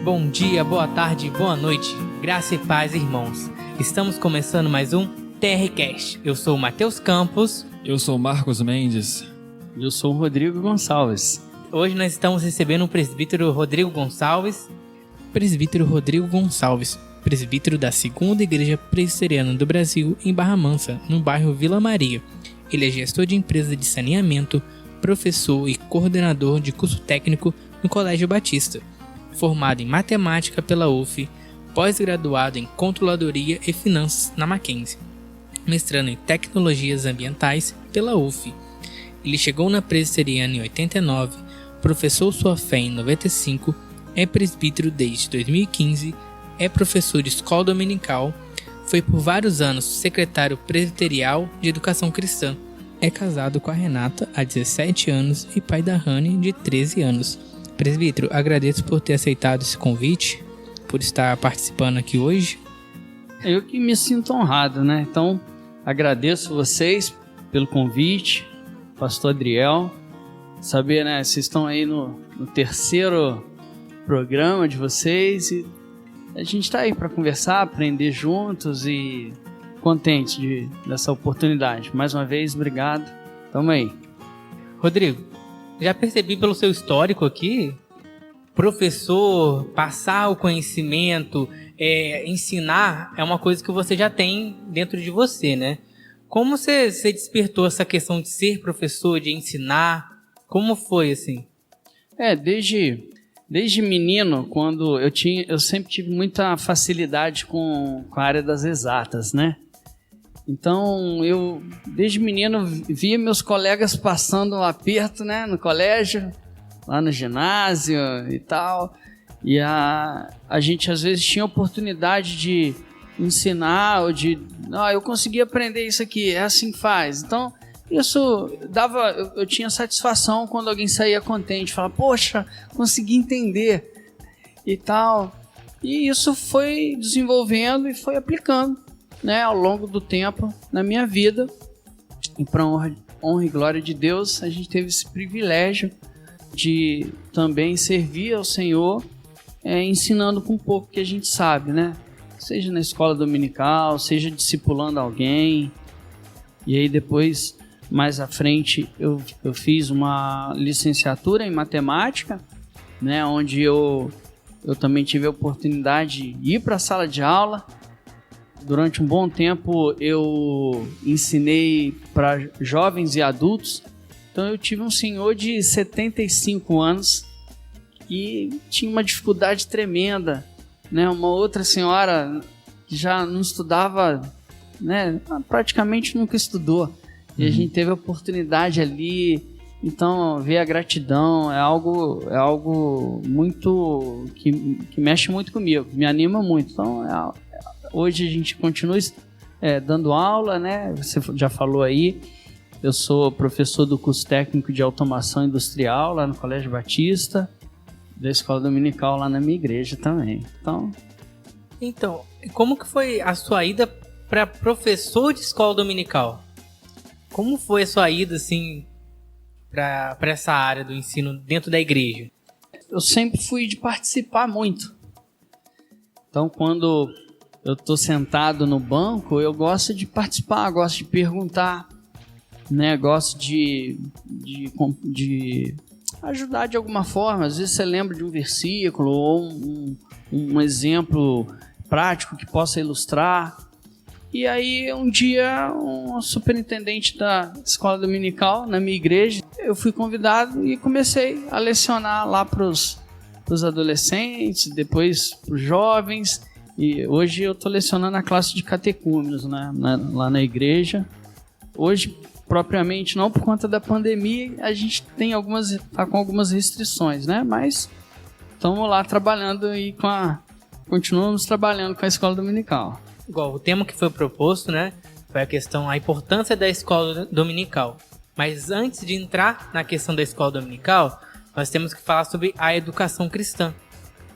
Bom dia, boa tarde, boa noite, graça e paz, irmãos. Estamos começando mais um TRCast. Eu sou o Matheus Campos. Eu sou o Marcos Mendes. Eu sou o Rodrigo Gonçalves. Hoje nós estamos recebendo o presbítero Rodrigo Gonçalves. Presbítero Rodrigo Gonçalves, presbítero da Segunda Igreja Presbiteriana do Brasil, em Barra Mansa, no bairro Vila Maria. Ele é gestor de empresa de saneamento, professor e coordenador de curso técnico no Colégio Batista. Formado em matemática pela UF, pós-graduado em controladoria e finanças na Mackenzie, mestrando em tecnologias ambientais pela UF. Ele chegou na presbiteriana em 89, professou sua fé em 95, é presbítero desde 2015, é professor de escola dominical, foi por vários anos secretário presbiterial de educação cristã, é casado com a Renata há 17 anos e pai da Rani de 13 anos. Presbítero, agradeço por ter aceitado esse convite, por estar participando aqui hoje. Eu que me sinto honrado, né? Então, agradeço vocês pelo convite, pastor Adriel. Saber, né, vocês estão aí no terceiro programa de vocês e a gente está aí para conversar, aprender juntos e contente dessa oportunidade. Mais uma vez, obrigado. Tamo aí. Rodrigo, já percebi pelo seu histórico aqui, professor, passar o conhecimento, ensinar é uma coisa que você já tem dentro de você, né? Como você despertou essa questão de ser professor, de ensinar? Como foi assim? Desde menino, quando eu sempre tive muita facilidade com a área das exatas, né? Então, eu, desde menino, via meus colegas passando um aperto, né, no colégio, lá no ginásio e tal. E a gente, às vezes, tinha oportunidade de ensinar ou de... eu consegui aprender isso aqui, é assim que faz. Então, isso dava... Eu tinha satisfação quando alguém saía contente, falava, poxa, consegui entender e tal. E isso foi desenvolvendo e foi aplicando, né, ao longo do tempo na minha vida. E para honra e glória de Deus, a gente teve esse privilégio de também servir ao Senhor, ensinando com um pouco que a gente sabe, né? Seja na escola dominical, seja discipulando alguém. E aí depois, mais à frente, eu fiz uma licenciatura em matemática, né, onde eu também tive a oportunidade de ir para a sala de aula. Durante um bom tempo eu ensinei para jovens e adultos. Então eu tive um senhor de 75 anos que tinha uma dificuldade tremenda, né? Uma outra senhora que já não estudava, né? Praticamente nunca estudou. E a gente teve a oportunidade ali. Então ver a gratidão é algo muito que mexe muito comigo, me anima muito. Então hoje a gente continua dando aula, né? Você já falou aí, eu sou professor do curso técnico de automação industrial lá no Colégio Batista, da escola dominical lá na minha igreja também. Então, como que foi a sua ida para professor de escola dominical? Como foi a sua ida, assim, para essa área do ensino dentro da igreja? Eu sempre fui de participar muito. Então, quando eu estou sentado no banco, eu gosto de participar, gosto de perguntar, né? Gosto de ajudar de alguma forma. Às vezes você lembra de um versículo ou um exemplo prático que possa ilustrar. E aí um dia um superintendente da escola dominical na minha igreja, eu fui convidado e comecei a lecionar lá para os adolescentes, depois para os jovens. E hoje eu estou lecionando a classe de catecúmenos, né, lá na igreja. Hoje, propriamente, não por conta da pandemia, a gente tá com algumas restrições, né? Mas estamos lá trabalhando e continuamos trabalhando com a escola dominical. Igual o tema que foi proposto, né? Foi a importância da escola dominical. Mas antes de entrar na questão da escola dominical, nós temos que falar sobre a educação cristã.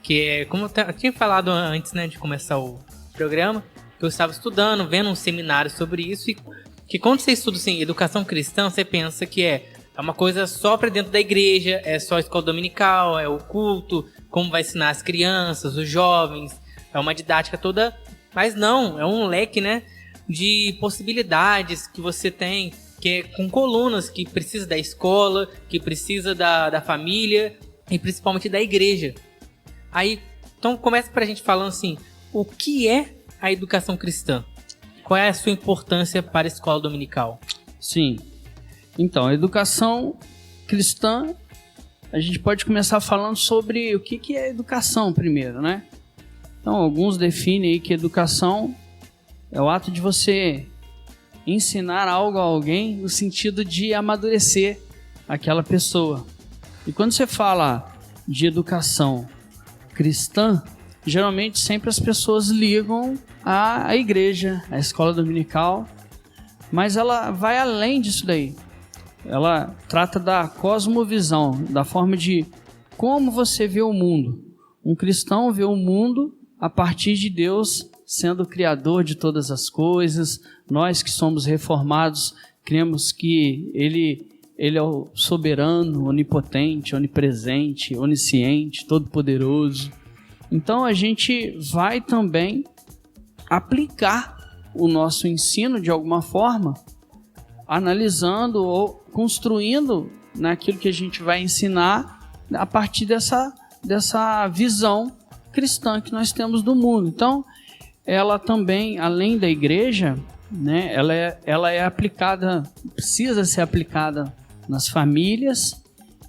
Que é, como eu tinha falado antes, né, de começar o programa, que eu estava estudando, vendo um seminário sobre isso, e que quando você estuda assim, educação cristã, você pensa que é é uma coisa só para dentro da igreja, é só a escola dominical, é o culto, como vai ensinar as crianças, os jovens, é uma didática toda, mas não, é um leque, né, de possibilidades que você tem, que é com colunas, que precisa da escola, que precisa da família e principalmente da igreja. Aí, então começa pra gente falando assim, o que é a educação cristã? Qual é a sua importância para a escola dominical? Sim. Então, a educação cristã, a gente pode começar falando sobre o que é educação primeiro, né? Então, alguns definem aí que educação é o ato de você ensinar algo a alguém no sentido de amadurecer aquela pessoa. E quando você fala de educação cristã, geralmente sempre as pessoas ligam à igreja, à escola dominical, mas ela vai além disso daí. Ela trata da cosmovisão, da forma de como você vê o mundo. Um cristão vê o mundo a partir de Deus sendo o criador de todas as coisas. Nós que somos reformados, cremos que Ele é o soberano, onipotente, onipresente, onisciente, todo-poderoso. Então a gente vai também aplicar o nosso ensino de alguma forma, analisando ou construindo naquilo que a gente vai ensinar a partir dessa visão cristã que nós temos do mundo. Então, ela também, além da igreja, né, ela é aplicada, precisa ser aplicada nas famílias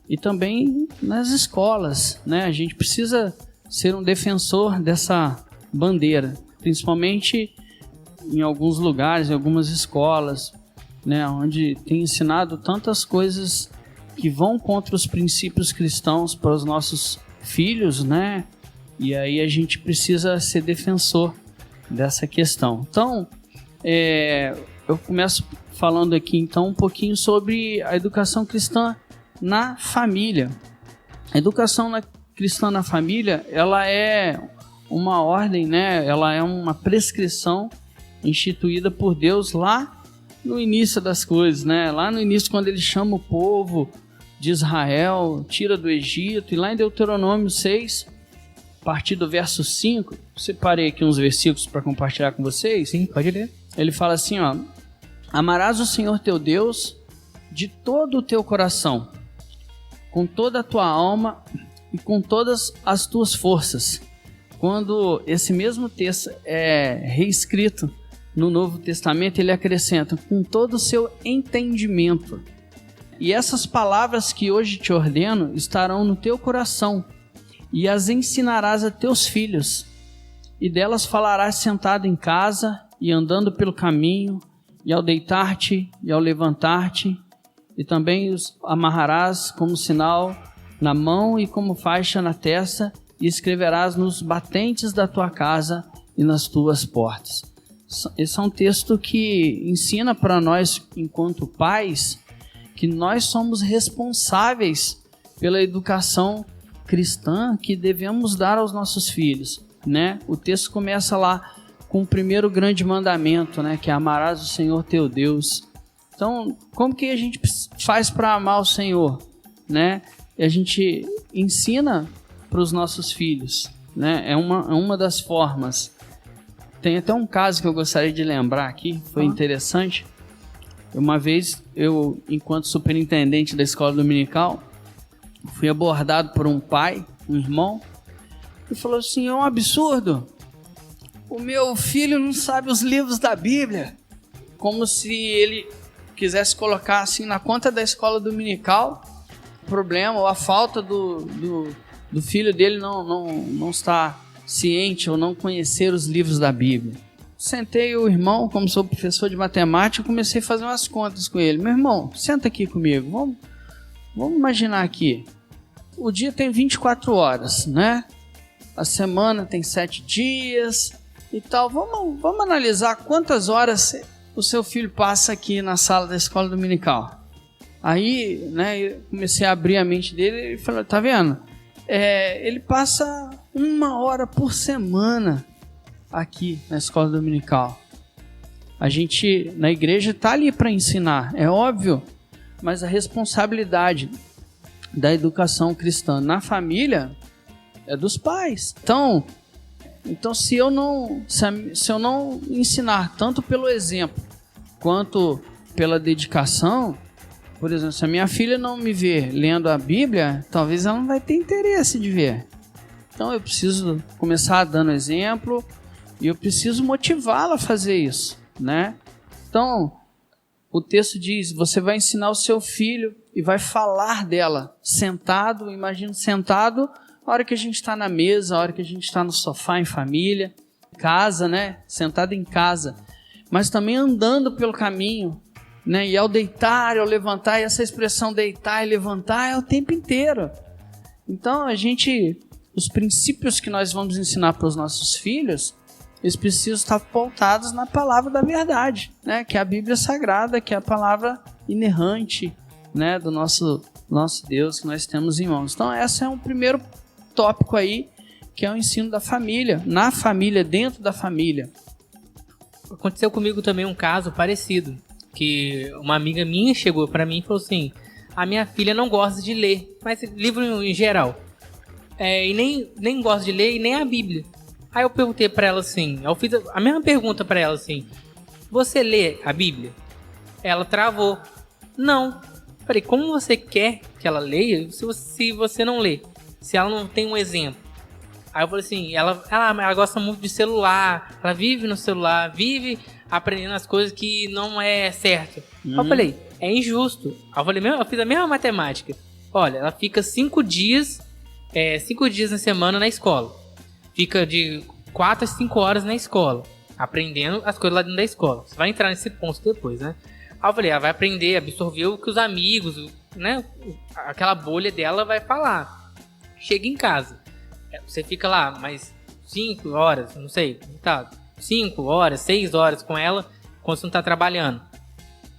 e também nas escolas, né? A gente precisa ser um defensor dessa bandeira, principalmente em alguns lugares, em algumas escolas, né, onde tem ensinado tantas coisas que vão contra os princípios cristãos para os nossos filhos, né? E aí a gente precisa ser defensor dessa questão. Então, eu começo falando aqui então um pouquinho sobre a educação cristã na família. A educação cristã na família, ela é uma ordem, né? Ela é uma prescrição instituída por Deus lá no início das coisas, né? Lá no início, quando ele chama o povo de Israel, tira do Egito, e lá em Deuteronômio 6, a partir do verso 5, separei aqui uns versículos para compartilhar com vocês. Sim, pode ler. Ele fala assim, ó: amarás o Senhor teu Deus de todo o teu coração, com toda a tua alma e com todas as tuas forças. Quando esse mesmo texto é reescrito no Novo Testamento, ele acrescenta com todo o seu entendimento. E essas palavras que hoje te ordeno estarão no teu coração, e as ensinarás a teus filhos, e delas falarás sentado em casa, e andando pelo caminho, e ao deitar-te, e ao levantar-te, e também os amarrarás como sinal na mão e como faixa na testa, e escreverás nos batentes da tua casa e nas tuas portas. Esse é um texto que ensina para nós, enquanto pais, que nós somos responsáveis pela educação cristã que devemos dar aos nossos filhos, né? O texto começa lá com o primeiro grande mandamento, né? Que é amarás o Senhor teu Deus. Então, como que a gente faz para amar o Senhor, né? A gente ensina para os nossos filhos, né? É uma das formas. Tem até um caso que eu gostaria de lembrar aqui, foi interessante. Uma vez, eu, enquanto superintendente da escola dominical, fui abordado por um pai, um irmão, e falou assim: é um absurdo, o meu filho não sabe os livros da Bíblia. Como se ele quisesse colocar assim na conta da escola dominical o problema ou a falta do filho dele não estar ciente ou não conhecer os livros da Bíblia. Sentei o irmão, como sou professor de matemática, comecei a fazer umas contas com ele. Meu irmão, senta aqui comigo, vamos imaginar aqui. O dia tem 24 horas, né? A semana tem 7 dias e tal. Vamos analisar quantas horas o seu filho passa aqui na sala da escola dominical. Aí, né, eu comecei a abrir a mente dele e falou: tá vendo? Ele passa 1 hora por semana aqui na escola dominical. A gente, na igreja, está ali para ensinar, é óbvio, mas a responsabilidade da educação cristã na família é dos pais. Então se eu não ensinar tanto pelo exemplo quanto pela dedicação, por exemplo, se a minha filha não me ver lendo a Bíblia, talvez ela não vai ter interesse de ver. Então eu preciso começar dando exemplo e eu preciso motivá-la a fazer isso, né? Então, o texto diz, você vai ensinar o seu filho e vai falar dela sentado, imagina sentado, a hora que a gente está na mesa, a hora que a gente está no sofá em família, casa, né? Sentado em casa, mas também andando pelo caminho, né? E ao deitar e ao levantar, e essa expressão deitar e levantar é o tempo inteiro. Então, os princípios que nós vamos ensinar para os nossos filhos, eles precisam estar pautados na palavra da verdade, né? Que é a Bíblia Sagrada, que é a palavra inerrante, né? Do nosso Deus que nós temos em mãos. Então, esse é um primeiro tópico aí, que é o ensino da família, na família, dentro da família. Aconteceu comigo também um caso parecido, que uma amiga minha chegou para mim e falou assim, a minha filha não gosta de ler, mas livro em geral, e nem gosta de ler e nem a Bíblia. Aí eu perguntei para ela assim, eu fiz a mesma pergunta para ela assim, você lê a Bíblia? Ela travou, não. Falei, como você quer que ela leia se você não lê? Se ela não tem um exemplo? Aí eu falei assim, ela gosta muito de celular, ela vive no celular, vive aprendendo as coisas que não é certo. Aí eu falei, é injusto. Aí eu fiz a mesma matemática. Olha, ela fica 5 dias na semana na escola. Fica de 4 a 5 horas na escola, aprendendo as coisas lá dentro da escola. Você vai entrar nesse ponto depois, né? Aí eu falei, ela vai aprender, absorver o que os amigos, né? Aquela bolha dela vai falar. Chega em casa. Você fica lá mais 5 horas, não sei, tá? 5 horas, 6 horas com ela, quando você não tá trabalhando.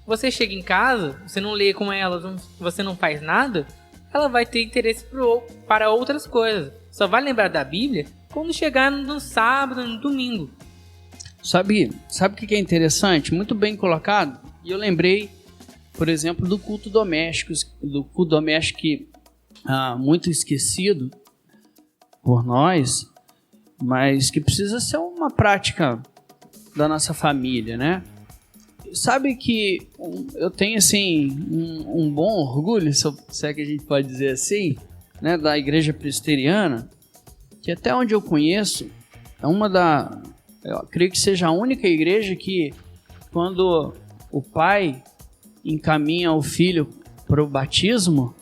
Você chega em casa, você não lê com ela, você não faz nada, ela vai ter interesse para outras coisas. Só vai lembrar da Bíblia quando chegar no sábado, no domingo. Sabe o que é interessante? Muito bem colocado. E eu lembrei, por exemplo, do culto doméstico que muito esquecido por nós, mas que precisa ser uma prática da nossa família, né? Sabe que eu tenho assim um bom orgulho, se é que a gente pode dizer assim, né, da igreja presbiteriana, que até onde eu conheço é eu creio que seja a única igreja que quando o pai encaminha o filho para o batismo,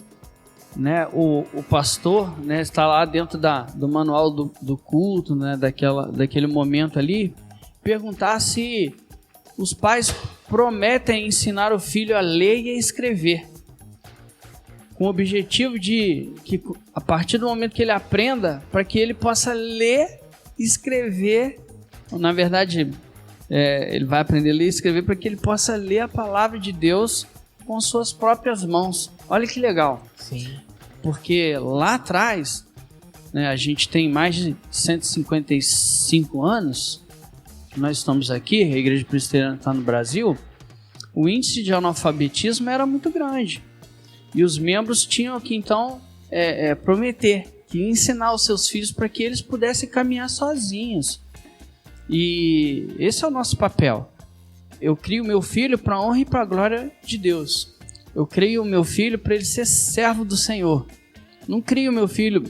né, o pastor, né, está lá dentro do manual do culto, né, daquele momento ali, perguntar se os pais prometem ensinar o filho a ler e a escrever, com o objetivo de que a partir do momento que ele aprenda, para que ele possa ler e escrever, na verdade ele vai aprender a ler e escrever para que ele possa ler a palavra de Deus com suas próprias mãos. Olha que legal. Sim. Porque lá atrás, né, a gente tem mais de 155 anos que nós estamos aqui, a Igreja Presbiteriana está no Brasil, o índice de analfabetismo era muito grande. E os membros tinham que, então, prometer, que ensinar os seus filhos para que eles pudessem caminhar sozinhos. E esse é o nosso papel. Eu crio meu filho para a honra e para a glória de Deus. Eu crio o meu filho para ele ser servo do Senhor. Não crio meu filho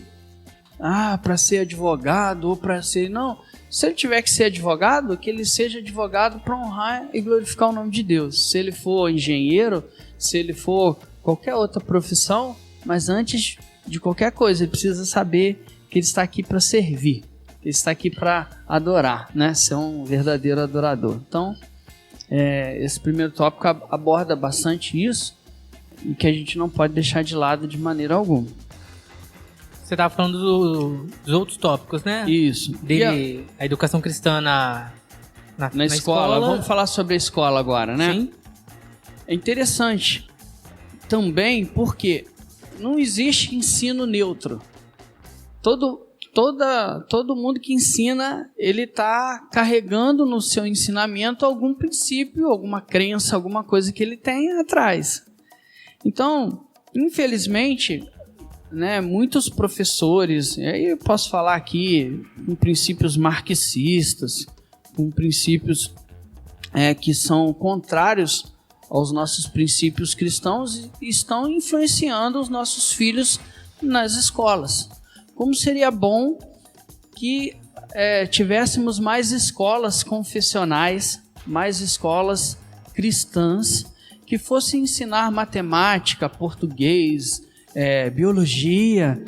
para ser advogado ou para ser... Não, se ele tiver que ser advogado, que ele seja advogado para honrar e glorificar o nome de Deus. Se ele for engenheiro, se ele for qualquer outra profissão, mas antes de qualquer coisa, ele precisa saber que ele está aqui para servir. Que ele está aqui para adorar, né? Ser um verdadeiro adorador. Então, esse primeiro tópico aborda bastante isso, e que a gente não pode deixar de lado de maneira alguma. Você estava falando dos outros tópicos, né? Isso. A educação cristã na escola. Vamos falar sobre a escola agora, né? Sim. É interessante também porque não existe ensino neutro. Todo mundo que ensina, ele está carregando no seu ensinamento algum princípio, alguma crença, alguma coisa que ele tem atrás. Então, infelizmente, né, muitos professores, e aí eu posso falar aqui com princípios marxistas, com princípios que são contrários aos nossos princípios cristãos, e estão influenciando os nossos filhos nas escolas. Como seria bom que tivéssemos mais escolas confessionais, mais escolas cristãs, que fossem ensinar matemática, português, biologia,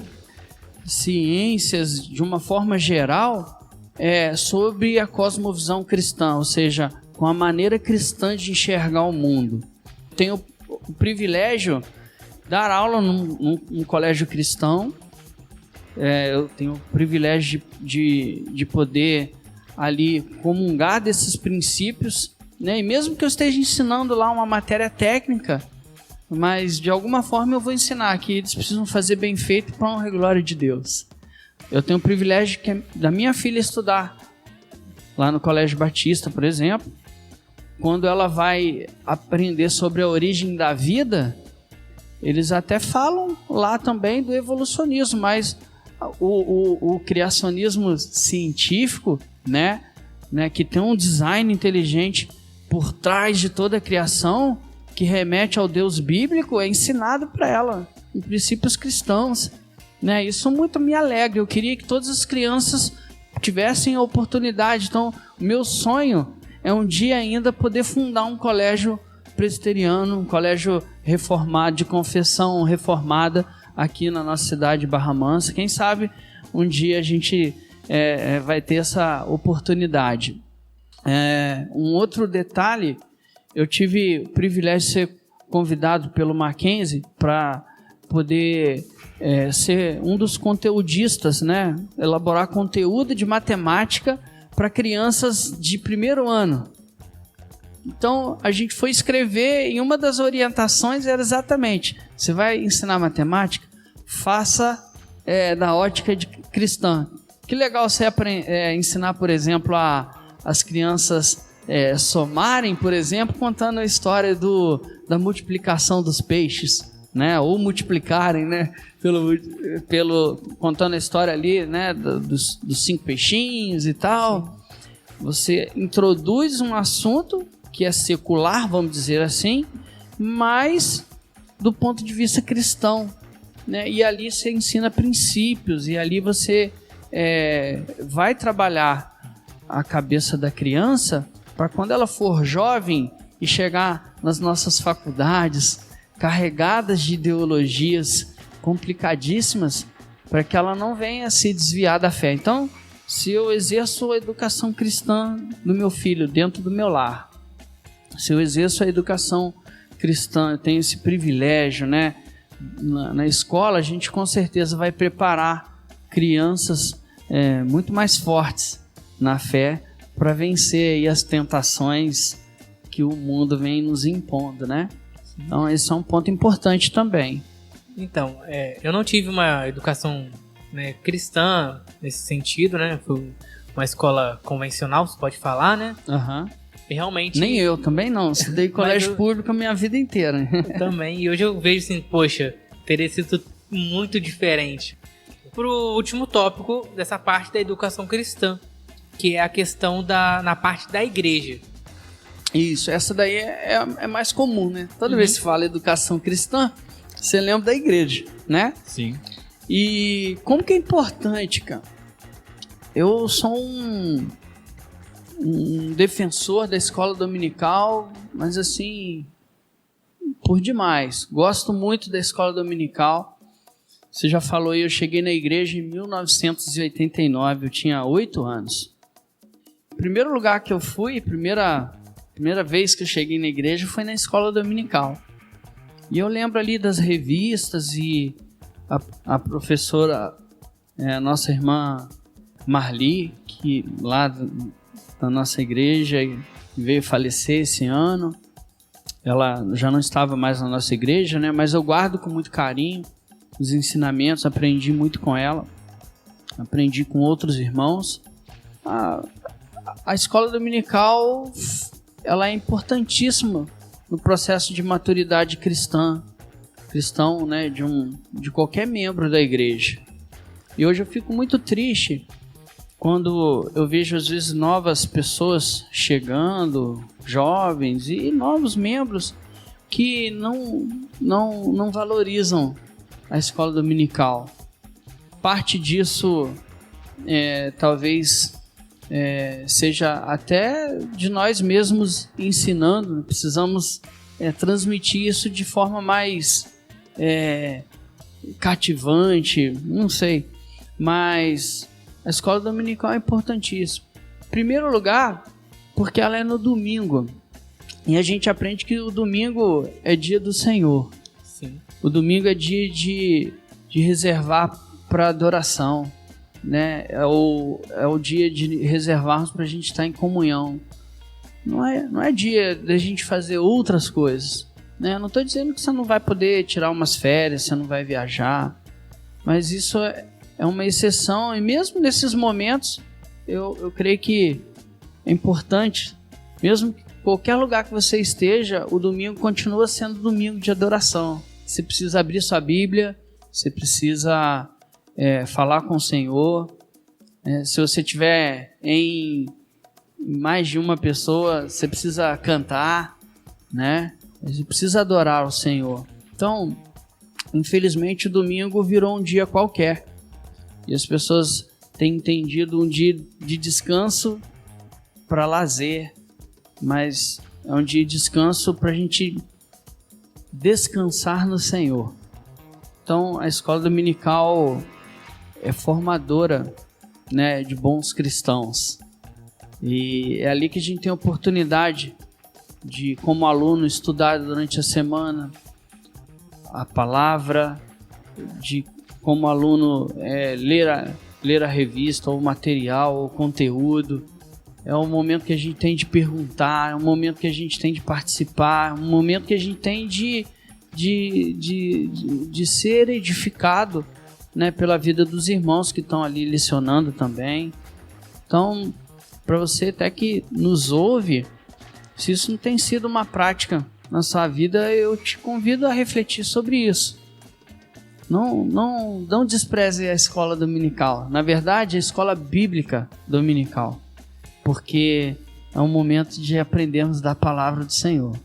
ciências de uma forma geral, sobre a cosmovisão cristã, ou seja, com a maneira cristã de enxergar o mundo. Tenho o privilégio de dar aula num colégio cristão. Eu tenho o privilégio de poder ali comungar desses princípios, né? E mesmo que eu esteja ensinando lá uma matéria técnica, mas de alguma forma eu vou ensinar que eles precisam fazer bem feito para a honra e glória de Deus. Eu tenho o privilégio da minha filha estudar lá no Colégio Batista, por exemplo. Quando ela vai aprender sobre a origem da vida, eles até falam lá também do evolucionismo, mas o criacionismo científico, né, que tem um design inteligente por trás de toda a criação, que remete ao Deus bíblico, é ensinado para ela em princípios cristãos, né? Isso muito me alegra. Eu queria que todas as crianças tivessem a oportunidade. Então, o meu sonho é um dia ainda poder fundar um colégio presbiteriano, um colégio reformado, de confissão reformada, aqui na nossa cidade de Barra Mansa. Quem sabe um dia a gente vai ter essa oportunidade. Um outro detalhe, eu tive o privilégio de ser convidado pelo Mackenzie para poder ser um dos conteudistas, né? Elaborar conteúdo de matemática para crianças de primeiro ano. Então, a gente foi escrever, e uma das orientações era exatamente: você vai ensinar matemática, faça da ótica cristã. Que legal você ensinar, por exemplo, as crianças somarem, por exemplo, contando a história da multiplicação dos peixes, né? Ou multiplicarem, né? Contando a história ali, né? Dos 5 peixinhos e tal. Sim. Você introduz um assunto que é secular, vamos dizer assim, mas do ponto de vista cristão, né? E ali você ensina princípios, e ali você vai trabalhar a cabeça da criança para quando ela for jovem e chegar nas nossas faculdades carregadas de ideologias complicadíssimas, para que ela não venha se desviar da fé. Então, se eu exerço a educação cristã do meu filho dentro do meu lar, se eu exerço a educação cristã, eu tenho esse privilégio, né? Na escola, a gente com certeza vai preparar crianças muito mais fortes na fé para vencer aí as tentações que o mundo vem nos impondo, né? Então, esse é um ponto importante também. Então, eu não tive uma educação, né, cristã nesse sentido, né? Foi uma escola convencional, se pode falar, né? Uhum. E realmente... Nem eu também não, estudei colégio público a minha vida inteira. Também, e hoje eu vejo assim, poxa, teria sido muito diferente. Pro último tópico dessa parte da educação cristã, que é a questão na parte da igreja. Isso, essa daí é mais comum, né? Toda vez que se fala educação cristã, você lembra da igreja, né? Sim. E como que é importante, cara? Eu sou um defensor da escola dominical, mas assim, por demais. Gosto muito da escola dominical. Você já falou aí, eu cheguei na igreja em 1989, eu tinha 8 anos. O primeiro lugar que eu fui, primeira vez que eu cheguei na igreja foi na escola dominical. E eu lembro ali das revistas, e a professora, nossa irmã Marli, que lá da nossa igreja veio falecer esse ano. Ela já não estava mais na nossa igreja, né? Mas eu guardo com muito carinho os ensinamentos, aprendi muito com ela, aprendi com outros irmãos. A escola dominical, ela é importantíssima no processo de maturidade cristã, cristão, né, de qualquer membro da igreja. E hoje eu fico muito triste quando eu vejo às vezes novas pessoas chegando, jovens e novos membros que não valorizam a escola dominical. Parte disso talvez seja até de nós mesmos ensinando. Precisamos transmitir isso de forma mais cativante, não sei, mas a escola dominical é importantíssima. Em primeiro lugar, porque ela é no domingo, e a gente aprende que o domingo é dia do Senhor. Sim. O domingo é dia de reservar para adoração, né? É o dia de reservarmos para a gente estar em comunhão. Não é dia da gente fazer outras coisas, né? Eu não estou dizendo que você não vai poder tirar umas férias, você não vai viajar, mas isso é uma exceção, e mesmo nesses momentos eu creio que é importante, mesmo que qualquer lugar que você esteja, o domingo continua sendo domingo de adoração. Você precisa abrir sua Bíblia, você precisa falar com o Senhor. Se você tiver em mais de uma pessoa, você precisa cantar, né? Você precisa adorar o Senhor. Então, infelizmente, o domingo virou um dia qualquer. E as pessoas têm entendido um dia de descanso para lazer, mas é um dia de descanso para a gente descansar no Senhor. Então, a escola dominical é formadora, né, de bons cristãos. E é ali que a gente tem a oportunidade de, como aluno, estudar durante a semana a palavra, de, como aluno, ler a revista, ou o material, ou o conteúdo. É um momento que a gente tem de perguntar, é um momento que a gente tem de participar, é um momento que a gente tem de ser edificado, né, pela vida dos irmãos que estão ali lecionando também. Então, para você até que nos ouve, se isso não tem sido uma prática na sua vida, eu te convido a refletir sobre isso. Não despreze a escola dominical. Na verdade, a escola bíblica dominical. Porque é um momento de aprendermos da palavra do Senhor.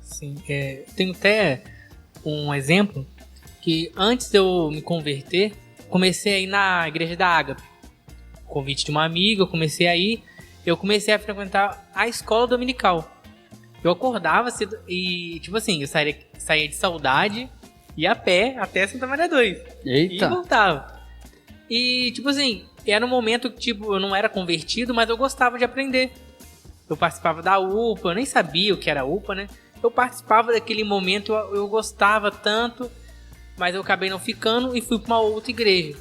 Sim, tenho até um exemplo que antes de eu me converter, comecei a ir na igreja da Ágape. Convite de uma amiga, eu comecei a frequentar a escola dominical. Eu acordava cedo e, tipo assim, eu saía de Saudade, ia a pé até Santa Maria 2. Eita! E voltava. E, tipo assim, era um momento que, tipo, eu não era convertido, mas eu gostava de aprender. Eu participava da UPA, eu nem sabia o que era UPA, né? Eu participava daquele momento, eu gostava tanto, mas eu acabei não ficando e fui para uma outra igreja.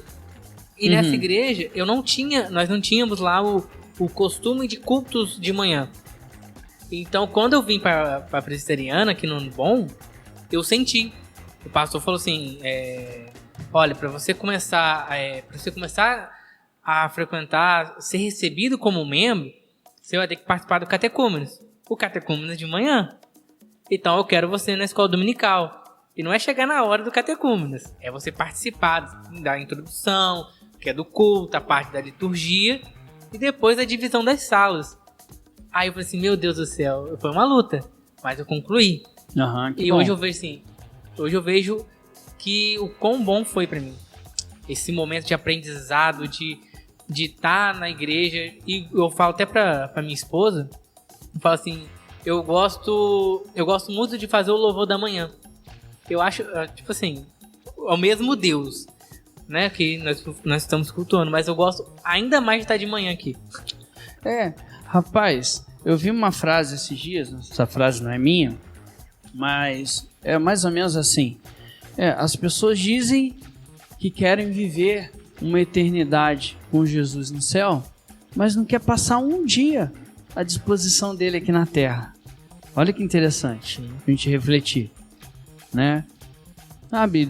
E nessa igreja, nós não tínhamos lá o costume de cultos de manhã. Então, quando eu vim para a presbiteriana, aqui no Bom, eu senti. O pastor falou assim, olha, para você começar a frequentar, ser recebido como membro, você vai ter que participar do catecúmenos. O catecúmenos de manhã. Então, eu quero você na escola dominical. E não é chegar na hora do catecúmenos, é você participar da introdução, que é do culto, a parte da liturgia, e depois a divisão das salas. Aí eu falei assim, meu Deus do céu, foi uma luta, mas eu concluí. E hoje eu vejo que o quão bom foi pra mim. Esse momento de aprendizado, de estar na igreja, e eu falo até pra minha esposa, eu falo assim, eu gosto muito de fazer o louvor da manhã. Eu acho, tipo assim, é o mesmo Deus, né, que nós estamos cultuando, mas eu gosto ainda mais de estar de manhã aqui. Rapaz, eu vi uma frase esses dias, essa frase não é minha, mas é mais ou menos assim. As pessoas dizem que querem viver uma eternidade com Jesus no céu, mas não quer passar um dia à disposição dele aqui na terra. Olha que interessante a gente refletir, né? Sabe,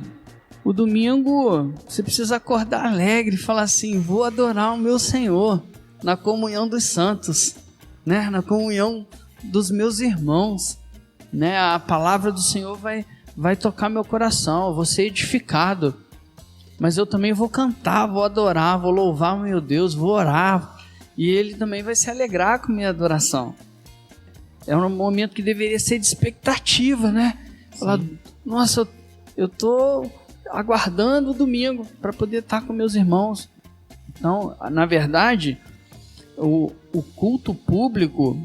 o domingo você precisa acordar alegre e falar assim, vou adorar o meu Senhor na comunhão dos santos, né? Na comunhão dos meus irmãos, né? A palavra do Senhor vai vai tocar meu coração, eu vou ser edificado. Mas eu também vou cantar, vou adorar, vou louvar meu Deus, vou orar. E Ele também vai se alegrar com minha adoração. É um momento que deveria ser de expectativa, né? Falar, nossa, eu tô aguardando o domingo para poder estar com meus irmãos. Então, na verdade, o culto público,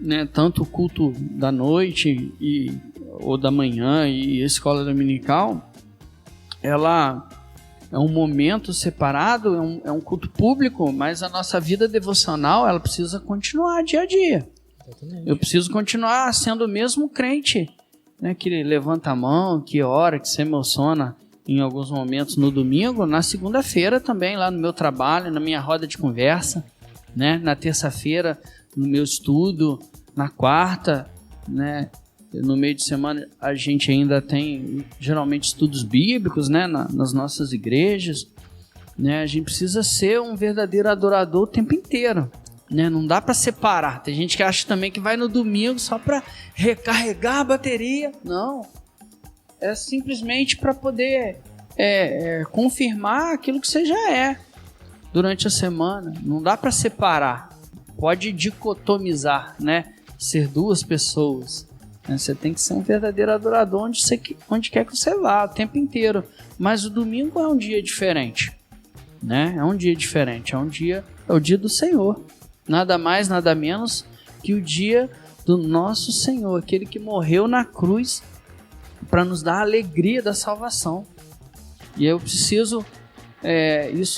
né, tanto o culto da noite ou da manhã e a escola dominical, ela é um momento separado, é um culto público, mas a nossa vida devocional ela precisa continuar dia a dia. Exatamente. Eu preciso continuar sendo o mesmo crente, né, que levanta a mão, que ora, que se emociona em alguns momentos no domingo, na segunda-feira também, lá no meu trabalho, na minha roda de conversa, né, na terça-feira, no meu estudo, na quarta, né, no meio de semana a gente ainda tem geralmente estudos bíblicos, né, nas nossas igrejas, né, a gente precisa ser um verdadeiro adorador o tempo inteiro, né, não dá para separar. Tem gente que acha também que vai no domingo só para recarregar a bateria, não, é simplesmente para poder confirmar aquilo que você já é durante a semana. Não dá para separar, pode dicotomizar, né, ser duas pessoas. Você tem que ser um verdadeiro adorador onde quer que você vá, o tempo inteiro. Mas o domingo é um dia diferente, né? É um dia diferente, é o dia do Senhor. Nada mais, nada menos que o dia do nosso Senhor, aquele que morreu na cruz para nos dar a alegria da salvação. E eu preciso,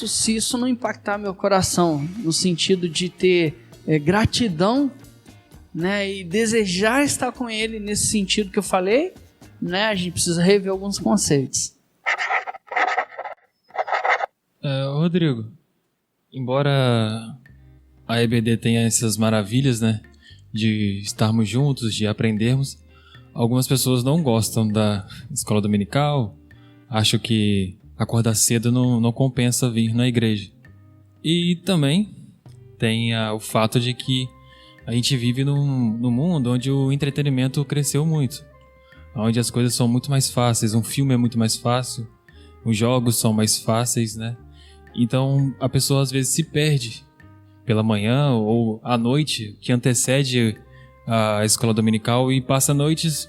se isso não impactar meu coração, no sentido de ter gratidão, né, e desejar estar com Ele nesse sentido que eu falei, né, a gente precisa rever alguns conceitos. Rodrigo, embora a EBD tenha essas maravilhas, né, de estarmos juntos, de aprendermos, algumas pessoas não gostam da escola dominical, acham que acordar cedo não compensa vir na igreja. E também tem o fato de que a gente vive num mundo onde o entretenimento cresceu muito, onde as coisas são muito mais fáceis, um filme é muito mais fácil, os jogos são mais fáceis, né? Então a pessoa às vezes se perde pela manhã ou à noite, que antecede a escola dominical, e passa noites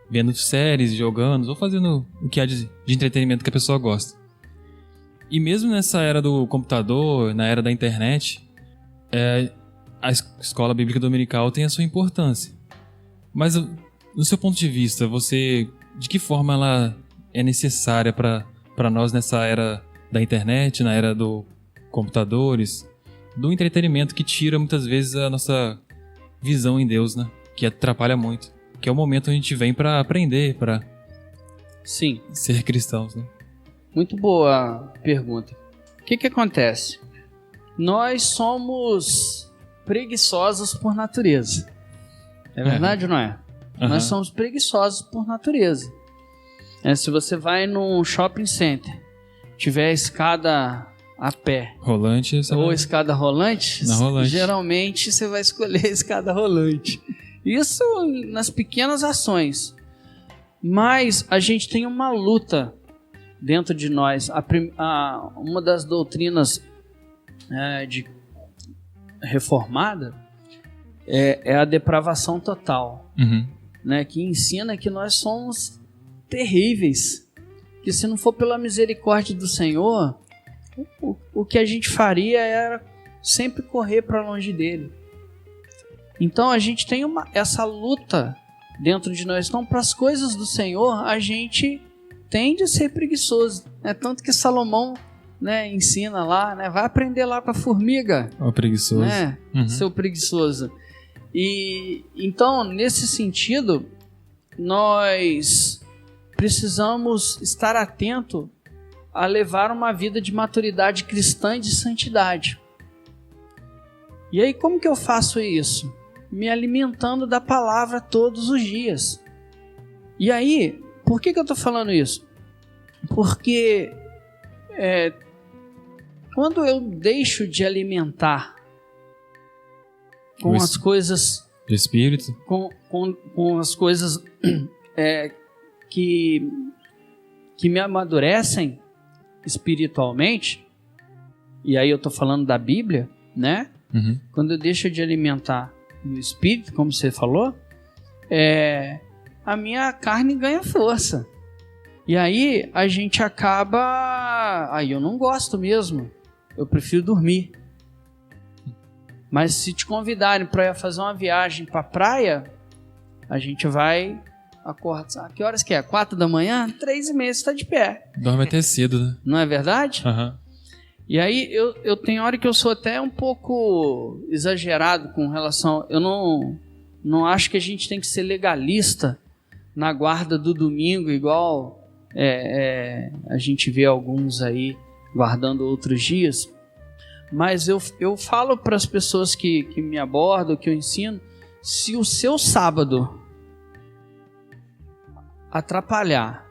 vendo séries, jogando, ou fazendo o que há de entretenimento que a pessoa gosta. E mesmo nessa era do computador, na era da internet, a escola bíblica dominical tem a sua importância. Mas, no seu ponto de vista, de que forma ela é necessária para nós nessa era da internet, na era dos computadores, do entretenimento que tira muitas vezes a nossa visão em Deus, né? Que atrapalha muito. Que é o momento que a gente vem para aprender, para ser cristãos, né? Muito boa pergunta. O que acontece? Nós somos preguiçosos por natureza. É verdade ou não é? Uhum. Nós somos preguiçosos por natureza. Se você vai num shopping center, tiver escada a pé rolante, ou escada rolante, geralmente você vai escolher a escada rolante. Isso nas pequenas ações. Mas a gente tem uma luta dentro de nós. Uma das doutrinas de reformada é a depravação total, né, que ensina que nós somos terríveis, que se não for pela misericórdia do Senhor, o que a gente faria era sempre correr para longe dele. Então a gente tem essa luta dentro de nós. Então, para as coisas do Senhor, a gente tende a ser preguiçoso. É tanto que Salomão, né, ensina lá, né, vai aprender lá com a formiga. Ó, preguiçoso. Né, seu preguiçoso. E então, nesse sentido, nós precisamos estar atento a levar uma vida de maturidade cristã e de santidade. E aí, como que eu faço isso? Me alimentando da palavra todos os dias. E aí, por que eu estou falando isso? Porque quando eu deixo de alimentar com as coisas do Espírito, com as coisas que me amadurecem espiritualmente, e aí eu estou falando da Bíblia, né? Uhum. Quando eu deixo de alimentar o espírito, como você falou, a minha carne ganha força. E aí a gente acaba... Aí eu não gosto mesmo. Eu prefiro dormir. Mas se te convidarem para fazer uma viagem para a praia, a gente vai acordar. Que horas que é? 4 da manhã? 3h30 você está de pé. Dorme até cedo, né? Não é verdade? Uhum. E aí eu tenho hora que eu sou até um pouco exagerado com relação... Eu não acho que a gente tem que ser legalista na guarda do domingo, igual a gente vê alguns aí guardando outros dias. Mas eu falo para as pessoas que me abordam, que eu ensino, se o seu sábado atrapalhar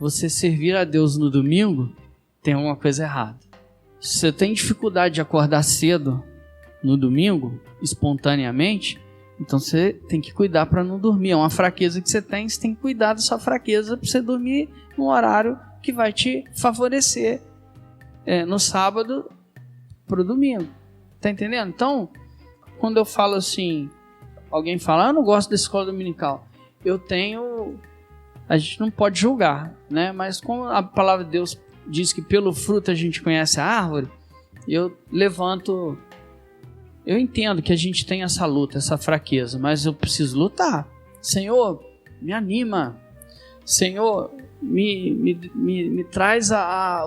você servir a Deus no domingo, tem alguma coisa errada. Se você tem dificuldade de acordar cedo no domingo, espontaneamente, então você tem que cuidar para não dormir. É uma fraqueza que você tem que cuidar da sua fraqueza para você dormir num horário que vai te favorecer no sábado para o domingo. Tá entendendo? Então, quando eu falo assim, alguém fala, eu não gosto da escola dominical. A gente não pode julgar, né? Mas como a palavra de Deus diz que pelo fruto a gente conhece a árvore, eu levanto... Eu entendo que a gente tem essa luta, essa fraqueza, mas eu preciso lutar. Senhor, me anima. Senhor, me traz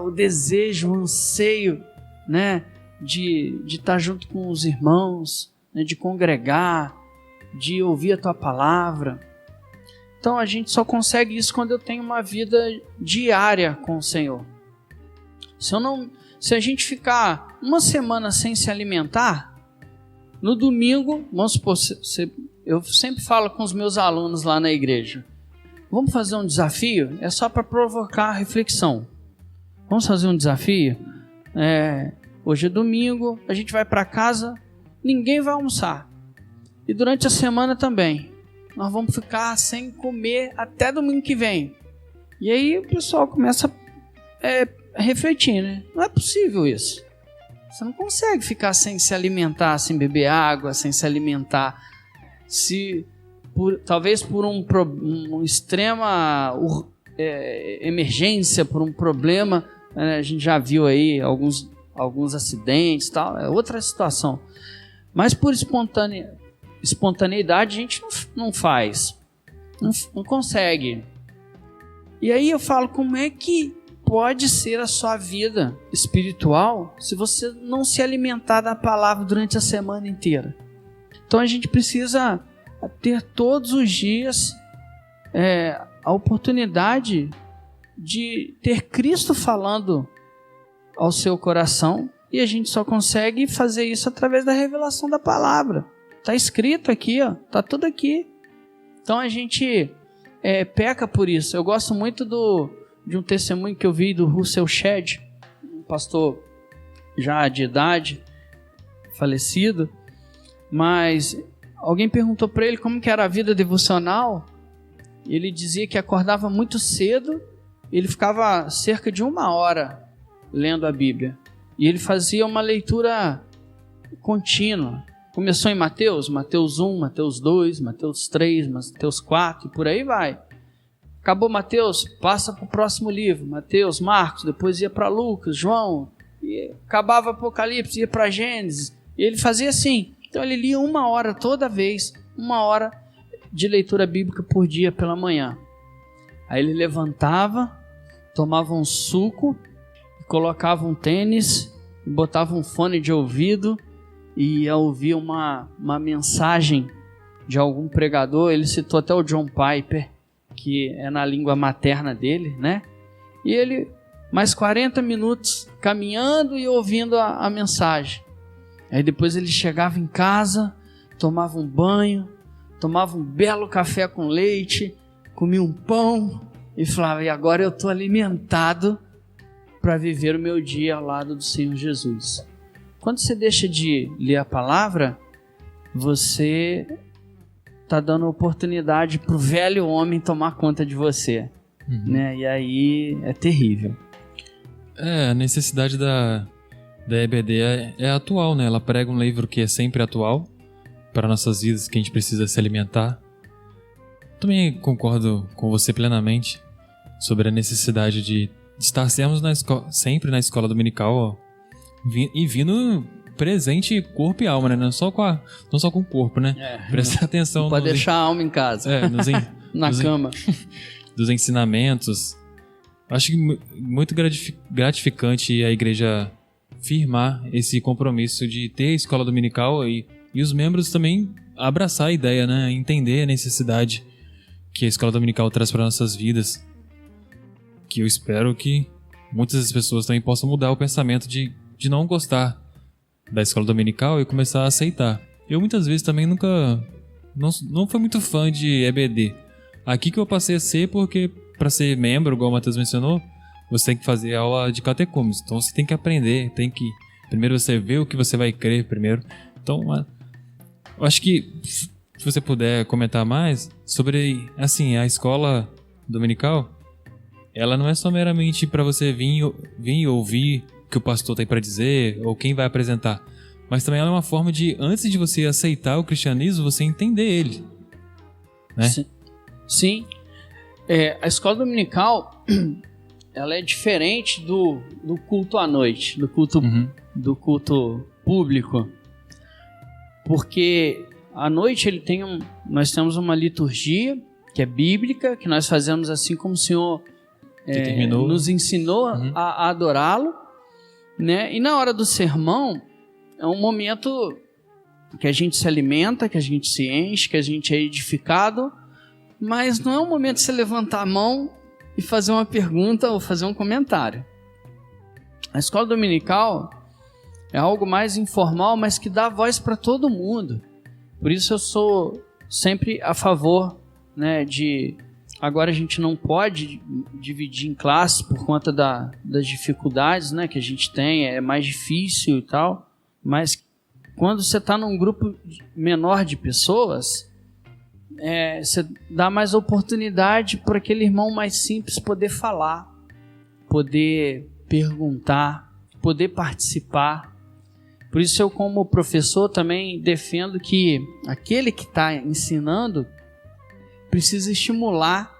o desejo, o anseio, né, de estar junto com os irmãos, né, de congregar, de ouvir a Tua palavra. Então a gente só consegue isso quando eu tenho uma vida diária com o Senhor. Se a gente ficar uma semana sem se alimentar, no domingo, vamos supor, eu sempre falo com os meus alunos lá na igreja, vamos fazer um desafio? É só para provocar a reflexão. Vamos fazer um desafio? Hoje é domingo, a gente vai para casa, ninguém vai almoçar. E durante a semana também. Nós vamos ficar sem comer até domingo que vem. E aí o pessoal começa a refletir, né? Não é possível isso. Você não consegue ficar sem se alimentar, sem beber água, sem se alimentar. Talvez por uma extrema emergência, por um problema, a gente já viu aí alguns acidentes e tal, é outra situação. Mas por espontaneidade a gente não faz, não consegue. E aí eu falo, como é que pode ser a sua vida espiritual se você não se alimentar da palavra durante a semana inteira? Então a gente precisa ter todos os dias a oportunidade de ter Cristo falando ao seu coração, e a gente só consegue fazer isso através da revelação da palavra. Está escrito aqui, ó, tá tudo aqui. Então a gente peca por isso. Eu gosto muito de um testemunho que eu vi do Russell Shedd, um pastor já de idade, falecido, mas alguém perguntou para ele como que era a vida devocional. Ele dizia que acordava muito cedo, ele ficava cerca de 1 hora lendo a Bíblia, e ele fazia uma leitura contínua. Começou em Mateus 1, Mateus 2, Mateus 3, Mateus 4 e por aí vai. Acabou Mateus, passa para o próximo livro, Mateus, Marcos, depois ia para Lucas, João, e acabava Apocalipse, ia para Gênesis, e ele fazia assim. Então ele lia 1 hora toda vez, 1 hora de leitura bíblica por dia pela manhã. Aí ele levantava, tomava um suco, colocava um tênis, botava um fone de ouvido e ia ouvir uma mensagem de algum pregador. Ele citou até o John Piper, que é na língua materna dele, né? E ele, mais 40 minutos caminhando e ouvindo a mensagem. Aí depois ele chegava em casa, tomava um banho, tomava um belo café com leite, comia um pão e falava, e agora eu estou alimentado para viver o meu dia ao lado do Senhor Jesus. Quando você deixa de ler a palavra, você tá dando oportunidade pro velho homem tomar conta de você, né? E aí é terrível. A necessidade da EBD é atual, né? Ela prega um livro que é sempre atual para nossas vidas, que a gente precisa se alimentar. Também concordo com você plenamente sobre a necessidade de estarmos sempre na escola dominical, ó, e vindo presente corpo e alma, né? Não só com o corpo, né? Prestar atenção. Não pode deixar a alma em casa. Na cama. Dos ensinamentos. Acho que muito gratificante a igreja firmar esse compromisso de ter a escola dominical e os membros também abraçar a ideia, né? Entender a necessidade que a escola dominical traz para nossas vidas. Que eu espero que muitas das pessoas também possam mudar o pensamento de não gostar da escola dominical e começar a aceitar. Eu muitas vezes também não fui muito fã de EBD. Aqui que eu passei a ser porque para ser membro, igual o Matheus mencionou, você tem que fazer aula de catecúmenos. Então você tem que aprender, primeiro você vê o que você vai crer primeiro. Então, eu acho que se você puder comentar mais sobre, assim, a escola dominical, ela não é só meramente para você vir e ouvir o que o pastor tem para dizer ou quem vai apresentar, mas também ela é uma forma de, antes de você aceitar o cristianismo, você entender ele, né? Sim. A escola dominical, ela é diferente do culto à noite, do culto público, porque à noite nós temos uma liturgia que é bíblica, que nós fazemos assim como o Senhor nos ensinou a adorá-lo, né? E na hora do sermão é um momento que a gente se alimenta, que a gente se enche, que a gente é edificado, mas não é um momento de você levantar a mão e fazer uma pergunta ou fazer um comentário. A escola dominical é algo mais informal, mas que dá voz para todo mundo. Por isso eu sou sempre a favor, né, agora a gente não pode dividir em classes por conta das dificuldades, né, que a gente tem, é mais difícil e tal, mas quando você está num grupo menor de pessoas, você dá mais oportunidade para aquele irmão mais simples poder falar, poder perguntar, poder participar. Por isso eu, como professor, também defendo que aquele que está ensinando precisa estimular,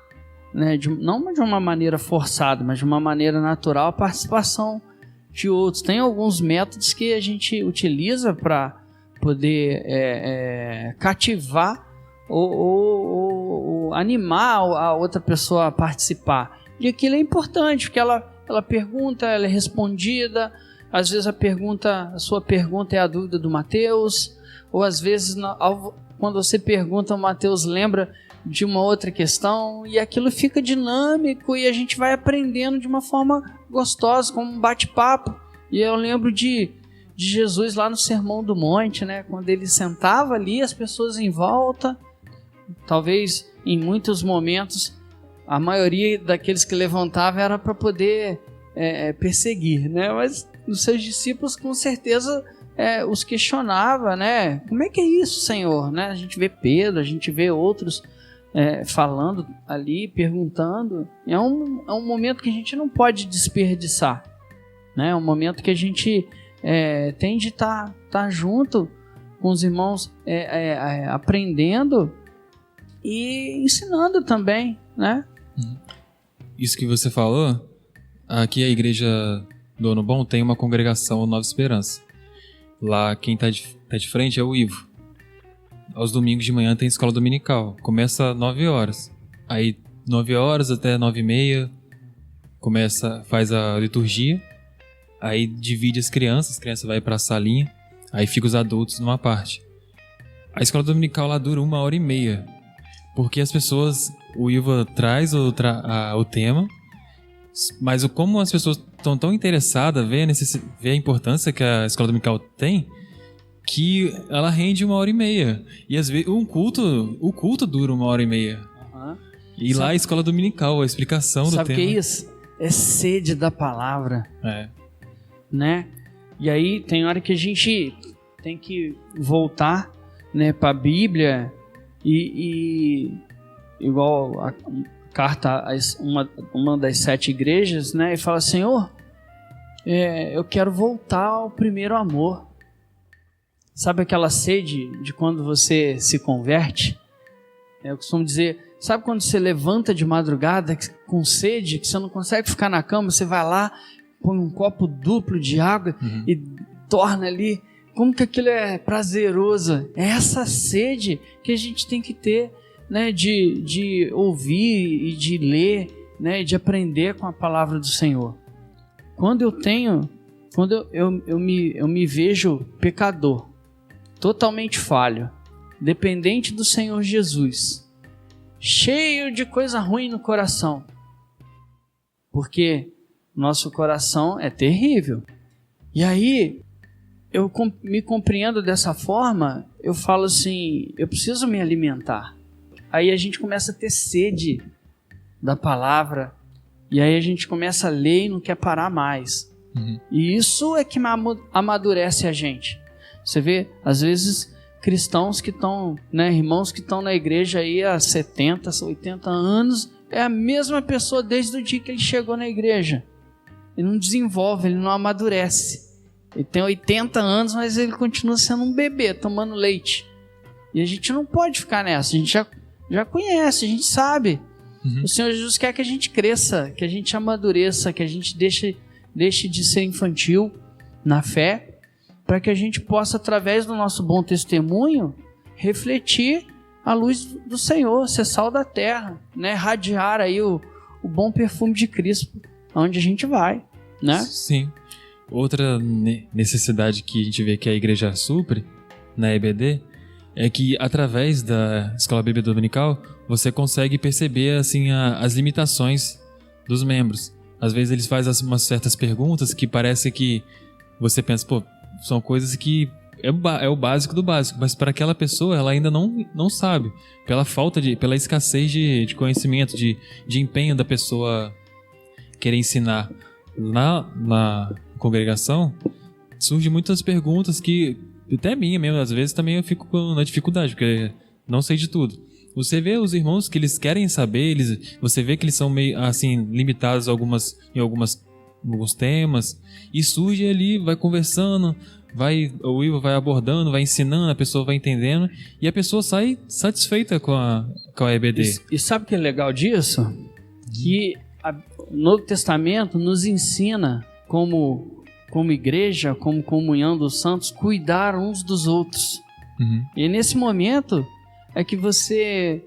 né, não de uma maneira forçada, mas de uma maneira natural, a participação de outros. Tem alguns métodos que a gente utiliza para poder cativar ou animar a outra pessoa a participar. E aquilo é importante, porque ela pergunta, ela é respondida. Às vezes a sua pergunta é a dúvida do Mateus, ou às vezes quando você pergunta, o Mateus lembra de uma outra questão, e aquilo fica dinâmico e a gente vai aprendendo de uma forma gostosa, como um bate-papo. E eu lembro de Jesus lá no Sermão do Monte, né? Quando ele sentava ali, as pessoas em volta, talvez em muitos momentos a maioria daqueles que levantavam era para poder perseguir, né? Mas os seus discípulos com certeza os questionava, né? Como é que é isso, Senhor? Né? A gente vê Pedro, a gente vê outros falando ali, perguntando. É um momento que a gente não pode desperdiçar, né? É um momento que a gente tem de estar junto com os irmãos, aprendendo e ensinando também, né? Isso que você falou, aqui a igreja do Ano Bom tem uma congregação Nova Esperança. Lá quem tá de frente é o Ivo. Aos domingos de manhã tem escola dominical. Começa às 9 horas. Aí 9 horas até 9h30 faz a liturgia. Aí divide as crianças vão para a salinha. Aí fica os adultos numa parte. A escola dominical lá dura 1h30. Porque as pessoas, o Ivo traz o tema, mas como as pessoas estão tão interessadas, vê a importância que a escola dominical tem, que ela rende 1h30. E às vezes o culto dura 1h30. E lá a escola dominical, a explicação do tema. Sabe o que é isso? É sede da palavra. Né? E aí tem hora que a gente tem que voltar, né, para a Bíblia E igual a carta, uma das 7 igrejas, né? E fala: Senhor, eu quero voltar ao primeiro amor. Sabe aquela sede de quando você se converte? Eu costumo dizer, sabe quando você levanta de madrugada com sede, que você não consegue ficar na cama, você vai lá, põe um copo duplo de água e torna ali. Como que aquilo é prazeroso? É essa sede que a gente tem que ter, né, de ouvir e de ler, né, de aprender com a palavra do Senhor. Quando eu me vejo pecador, totalmente falho, dependente do Senhor Jesus, cheio de coisa ruim no coração, porque nosso coração é terrível. E aí, eu me compreendo dessa forma, eu falo assim, eu preciso me alimentar. Aí a gente começa a ter sede da palavra, e aí a gente começa a ler e não quer parar mais. E isso é que amadurece a gente. Você vê, às vezes, cristãos que estão, né, irmãos que estão na igreja aí há 70, 80 anos, é a mesma pessoa desde o dia que ele chegou na igreja. Ele não desenvolve, ele não amadurece. Ele tem 80 anos, mas ele continua sendo um bebê, tomando leite. E a gente não pode ficar nessa, a gente já conhece, a gente sabe. O Senhor Jesus quer que a gente cresça, que a gente amadureça, que a gente deixe de ser infantil na fé, para que a gente possa, através do nosso bom testemunho, refletir a luz do Senhor, ser sal da terra, né? Radiar aí o bom perfume de Cristo, onde a gente vai, né? Sim. Outra necessidade que a gente vê que a igreja supre na EBD é que, através da Escola Bíblica Dominical, você consegue perceber assim, as limitações dos membros. Às vezes eles fazem umas certas perguntas que parece que você pensa, pô, são coisas que é o básico do básico, mas para aquela pessoa ela ainda não sabe, pela escassez de conhecimento, de empenho da pessoa querer ensinar. Na congregação, surgem muitas perguntas que, até minha mesmo, às vezes também eu fico na dificuldade, porque não sei de tudo. Você vê os irmãos que eles querem saber, você vê que eles são meio assim, limitados em alguns temas, e surge ali, vai conversando, o Ivo vai abordando, vai ensinando, a pessoa vai entendendo, e a pessoa sai satisfeita com a EBD. E sabe o que é legal disso? Que o Novo Testamento nos ensina como igreja, como comunhão dos santos, cuidar uns dos outros. E nesse momento é que você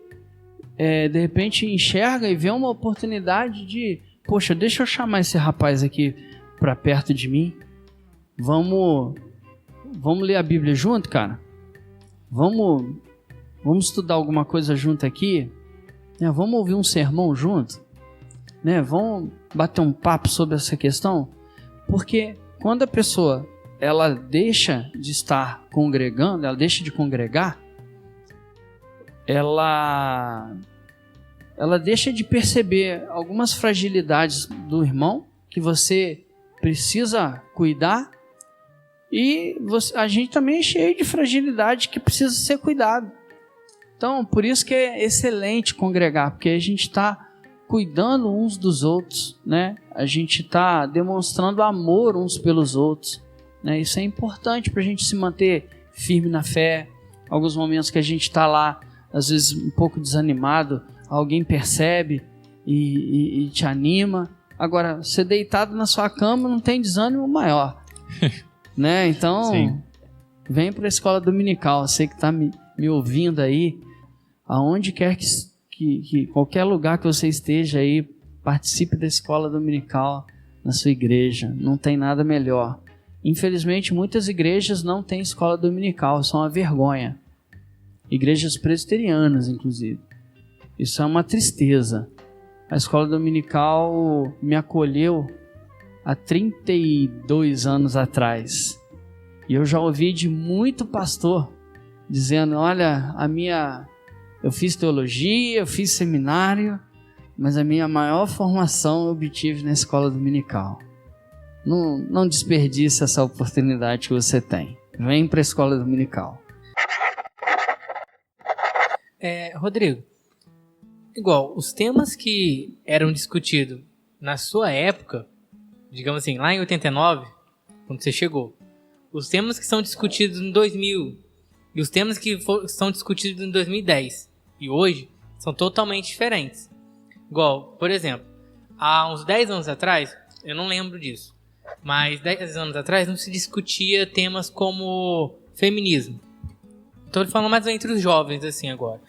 de repente enxerga e vê uma oportunidade de, poxa, deixa eu chamar esse rapaz aqui para perto de mim, vamos ler a Bíblia junto, cara? Vamos estudar alguma coisa junto aqui? Vamos ouvir um sermão junto? Vamos bater um papo sobre essa questão? Porque quando a pessoa ela deixa de estar congregando, ela deixa de congregar, ela deixa de perceber algumas fragilidades do irmão que você precisa cuidar, e a gente também é cheio de fragilidade que precisa ser cuidado. Então, por isso que é excelente congregar, porque a gente está cuidando uns dos outros, né? A gente está demonstrando amor uns pelos outros, né? Isso é importante para a gente se manter firme na fé. Alguns momentos que a gente está lá, às vezes um pouco desanimado, alguém percebe e te anima. Agora, você deitado na sua cama não tem desânimo maior, né? Então, sim, vem para a escola dominical. Você que está me ouvindo aí, aonde quer que qualquer lugar que você esteja aí, participe da escola dominical na sua igreja. Não tem nada melhor. Infelizmente, muitas igrejas não têm escola dominical, isso é uma vergonha. Igrejas presbiterianas, inclusive. Isso é uma tristeza. A escola dominical me acolheu há 32 anos atrás. E eu já ouvi de muito pastor dizendo, olha, eu fiz teologia, eu fiz seminário, mas a minha maior formação eu obtive na escola dominical. Não desperdice essa oportunidade que você tem. Vem para a escola dominical. Rodrigo, igual, os temas que eram discutidos na sua época, digamos assim, lá em 89, quando você chegou, os temas que são discutidos em 2000 e os temas que são discutidos em 2010 e hoje são totalmente diferentes. Igual, por exemplo, há uns 10 anos atrás, eu não lembro disso, mas 10 anos atrás não se discutia temas como feminismo. Estou falando mais entre os jovens assim agora.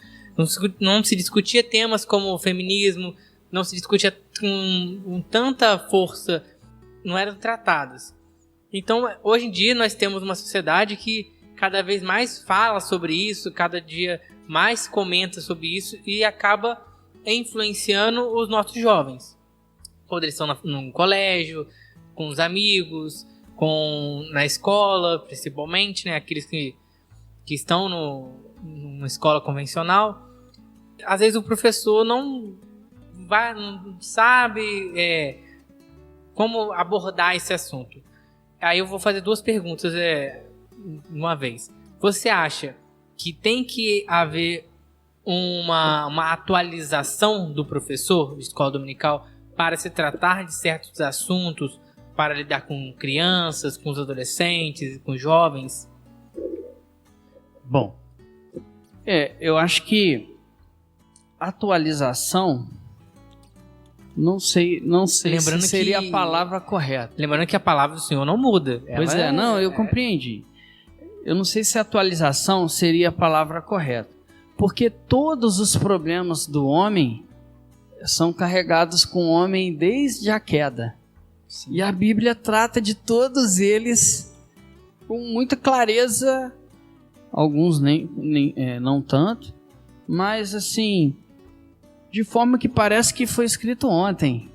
Não se discutia temas como feminismo, não se discutia com tanta força, não eram tratados. Então, hoje em dia, nós temos uma sociedade que cada vez mais fala sobre isso, cada dia mais comenta sobre isso e acaba influenciando os nossos jovens. Quando eles estão no colégio, com os amigos, na escola, principalmente, né? Aqueles que estão numa escola convencional. Às vezes o professor não sabe como abordar esse assunto. Aí eu vou fazer 2 perguntas uma vez. Você acha que tem que haver uma atualização do professor de escola dominical para se tratar de certos assuntos, para lidar com crianças, com os adolescentes, com os jovens? Bom, eu acho que atualização, não sei Lembrando se seria a palavra correta. Lembrando que a palavra do Senhor não muda. Pois eu compreendi. Eu não sei se atualização seria a palavra correta, porque todos os problemas do homem são carregados com o homem desde a queda. Sim. E a Bíblia trata de todos eles com muita clareza, alguns não tanto, mas assim, de forma que parece que foi escrito ontem.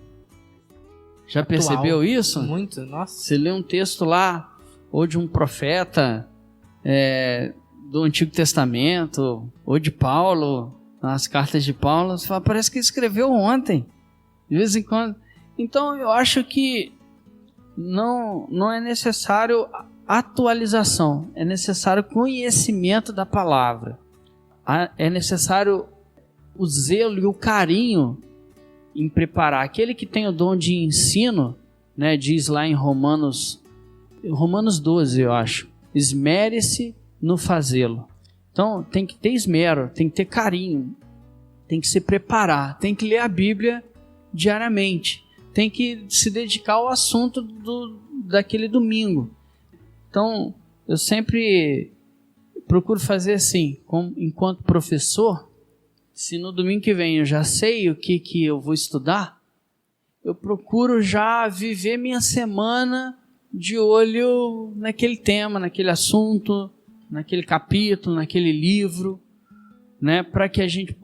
Já atual. Percebeu isso? Muito, nossa. Você lê um texto lá, ou de um profeta do Antigo Testamento, ou de Paulo, nas cartas de Paulo, você fala, parece que escreveu ontem, de vez em quando. Então eu acho que não é necessário atualização, é necessário conhecimento da palavra, é necessário o zelo e o carinho em preparar. Aquele que tem o dom de ensino, né, diz lá em Romanos 12, eu acho, esmere-se no fazê-lo. Então tem que ter esmero, tem que ter carinho, tem que se preparar, tem que ler a Bíblia diariamente, tem que se dedicar ao assunto daquele domingo. Então eu sempre procuro fazer assim, enquanto professor. Se no domingo que vem eu já sei o que eu vou estudar, eu procuro já viver minha semana de olho naquele tema, naquele assunto, naquele capítulo, naquele livro, né, para que a gente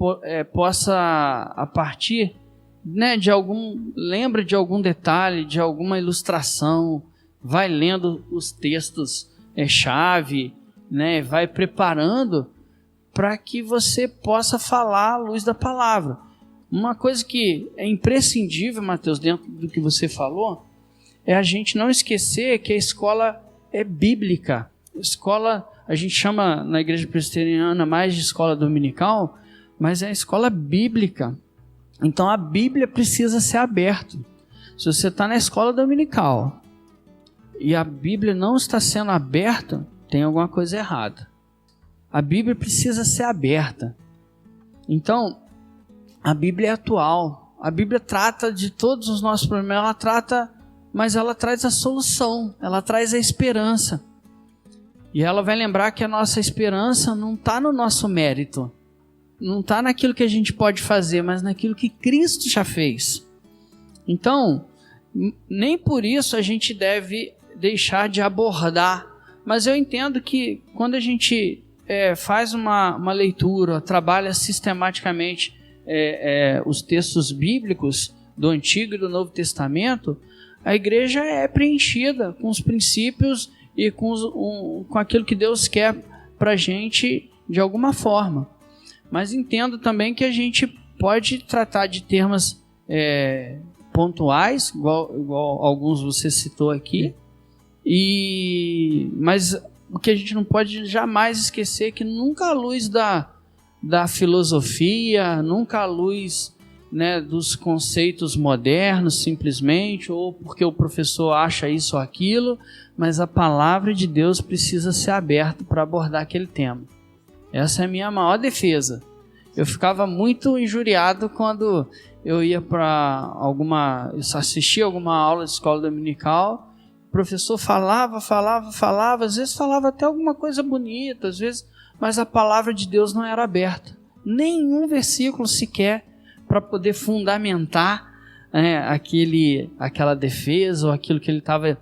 possa, a partir, né, lembra de algum detalhe, de alguma ilustração, vai lendo os textos chave, né, vai preparando para que você possa falar à luz da palavra. Uma coisa que é imprescindível, Mateus, dentro do que você falou, é a gente não esquecer que a escola é bíblica. Escola, a gente chama na igreja presbiteriana mais de escola dominical, mas é a escola bíblica. Então a Bíblia precisa ser aberta. Se você está na escola dominical e a Bíblia não está sendo aberta, tem alguma coisa errada. A Bíblia precisa ser aberta. Então, a Bíblia é atual. A Bíblia trata de todos os nossos problemas. Mas ela traz a solução. Ela traz a esperança. E ela vai lembrar que a nossa esperança não está no nosso mérito. Não está naquilo que a gente pode fazer, mas naquilo que Cristo já fez. Então, nem por isso a gente deve deixar de abordar. Mas eu entendo que quando a gente faz uma leitura, trabalha sistematicamente os textos bíblicos do Antigo e do Novo Testamento, a igreja é preenchida com os princípios e com aquilo que Deus quer para a gente de alguma forma. Mas entendo também que a gente pode tratar de temas pontuais, igual alguns você citou aqui, mas o que a gente não pode jamais esquecer é que nunca a luz da filosofia, nunca à luz, né, dos conceitos modernos simplesmente, ou porque o professor acha isso ou aquilo, mas a palavra de Deus precisa ser aberta para abordar aquele tema. Essa é a minha maior defesa. Eu ficava muito injuriado quando eu ia para eu assistia alguma aula de escola dominical, o professor falava, às vezes falava até alguma coisa bonita, às vezes, mas a palavra de Deus não era aberta. Nenhum versículo sequer para poder fundamentar aquela defesa ou aquilo que ele estava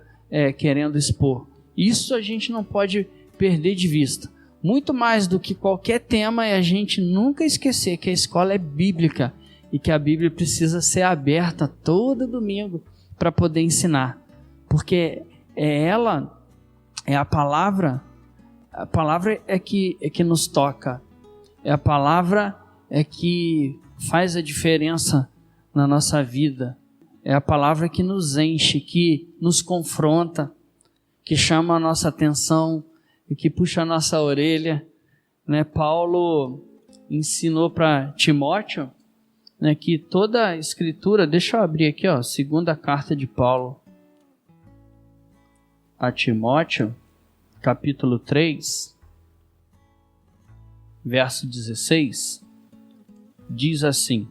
querendo expor. Isso a gente não pode perder de vista. Muito mais do que qualquer tema é a gente nunca esquecer que a escola é bíblica e que a Bíblia precisa ser aberta todo domingo para poder ensinar. Porque ela é a palavra é que nos toca, a palavra é que faz a diferença na nossa vida, é a palavra que nos enche, que nos confronta, que chama a nossa atenção e que puxa a nossa orelha, né? Paulo ensinou para Timóteo, né, que toda a escritura, deixa eu abrir aqui, segunda carta de Paulo a Timóteo, capítulo 3, verso 16, diz assim: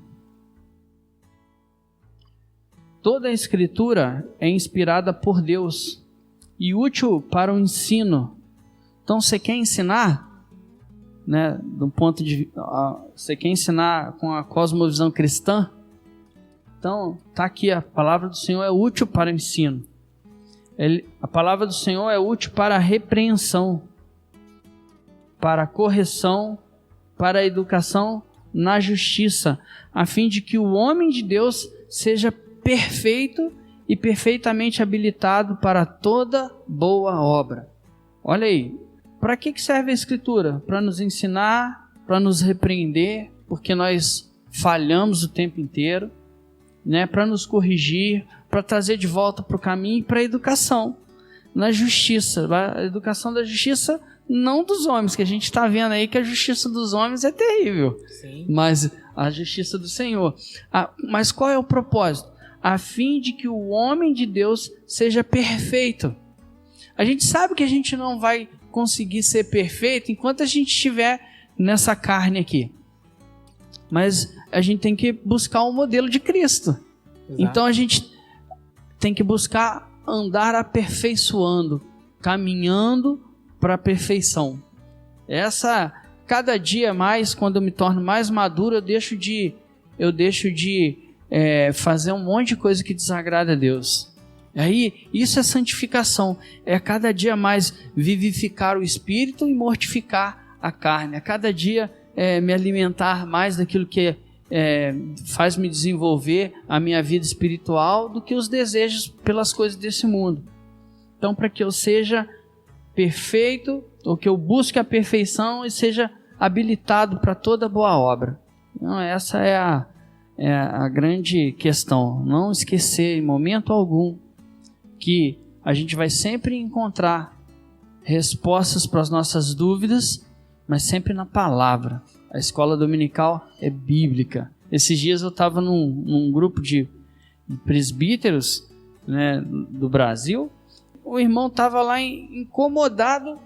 toda a escritura é inspirada por Deus e útil para o ensino. Então, você quer ensinar, né, você quer ensinar com a cosmovisão cristã? Então, está aqui, a palavra do Senhor é útil para o ensino. A palavra do Senhor é útil para a repreensão, para a correção, para a educação na justiça, a fim de que o homem de Deus seja perfeito e perfeitamente habilitado para toda boa obra. Olha aí, para que serve a Escritura? Para nos ensinar, para nos repreender, porque nós falhamos o tempo inteiro, né? Para nos corrigir, para trazer de volta para o caminho e para a educação na justiça. A educação da justiça, não dos homens, que a gente está vendo aí que a justiça dos homens é terrível. Sim. Mas a justiça do Senhor. Mas qual é o propósito? A fim de que o homem de Deus seja perfeito. A gente sabe que a gente não vai conseguir ser perfeito enquanto a gente estiver nessa carne aqui. Mas a gente tem que buscar um modelo de Cristo. Exato. Então a gente tem que buscar andar aperfeiçoando, caminhando para a perfeição. Cada dia mais, quando eu me torno mais maduro, eu deixo de fazer um monte de coisa que desagrada a Deus. Aí, isso é santificação, é cada dia mais vivificar o espírito e mortificar a carne, a cada dia me alimentar mais daquilo que faz me desenvolver a minha vida espiritual do que os desejos pelas coisas desse mundo. Então, para que eu seja perfeito, ou que eu busque a perfeição e seja habilitado para toda boa obra. Então, essa é a grande questão. Não esquecer em momento algum que a gente vai sempre encontrar respostas para as nossas dúvidas, mas sempre na palavra. A escola dominical é bíblica. Esses dias eu estava num grupo de presbíteros, né, do Brasil. O irmão estava lá incomodado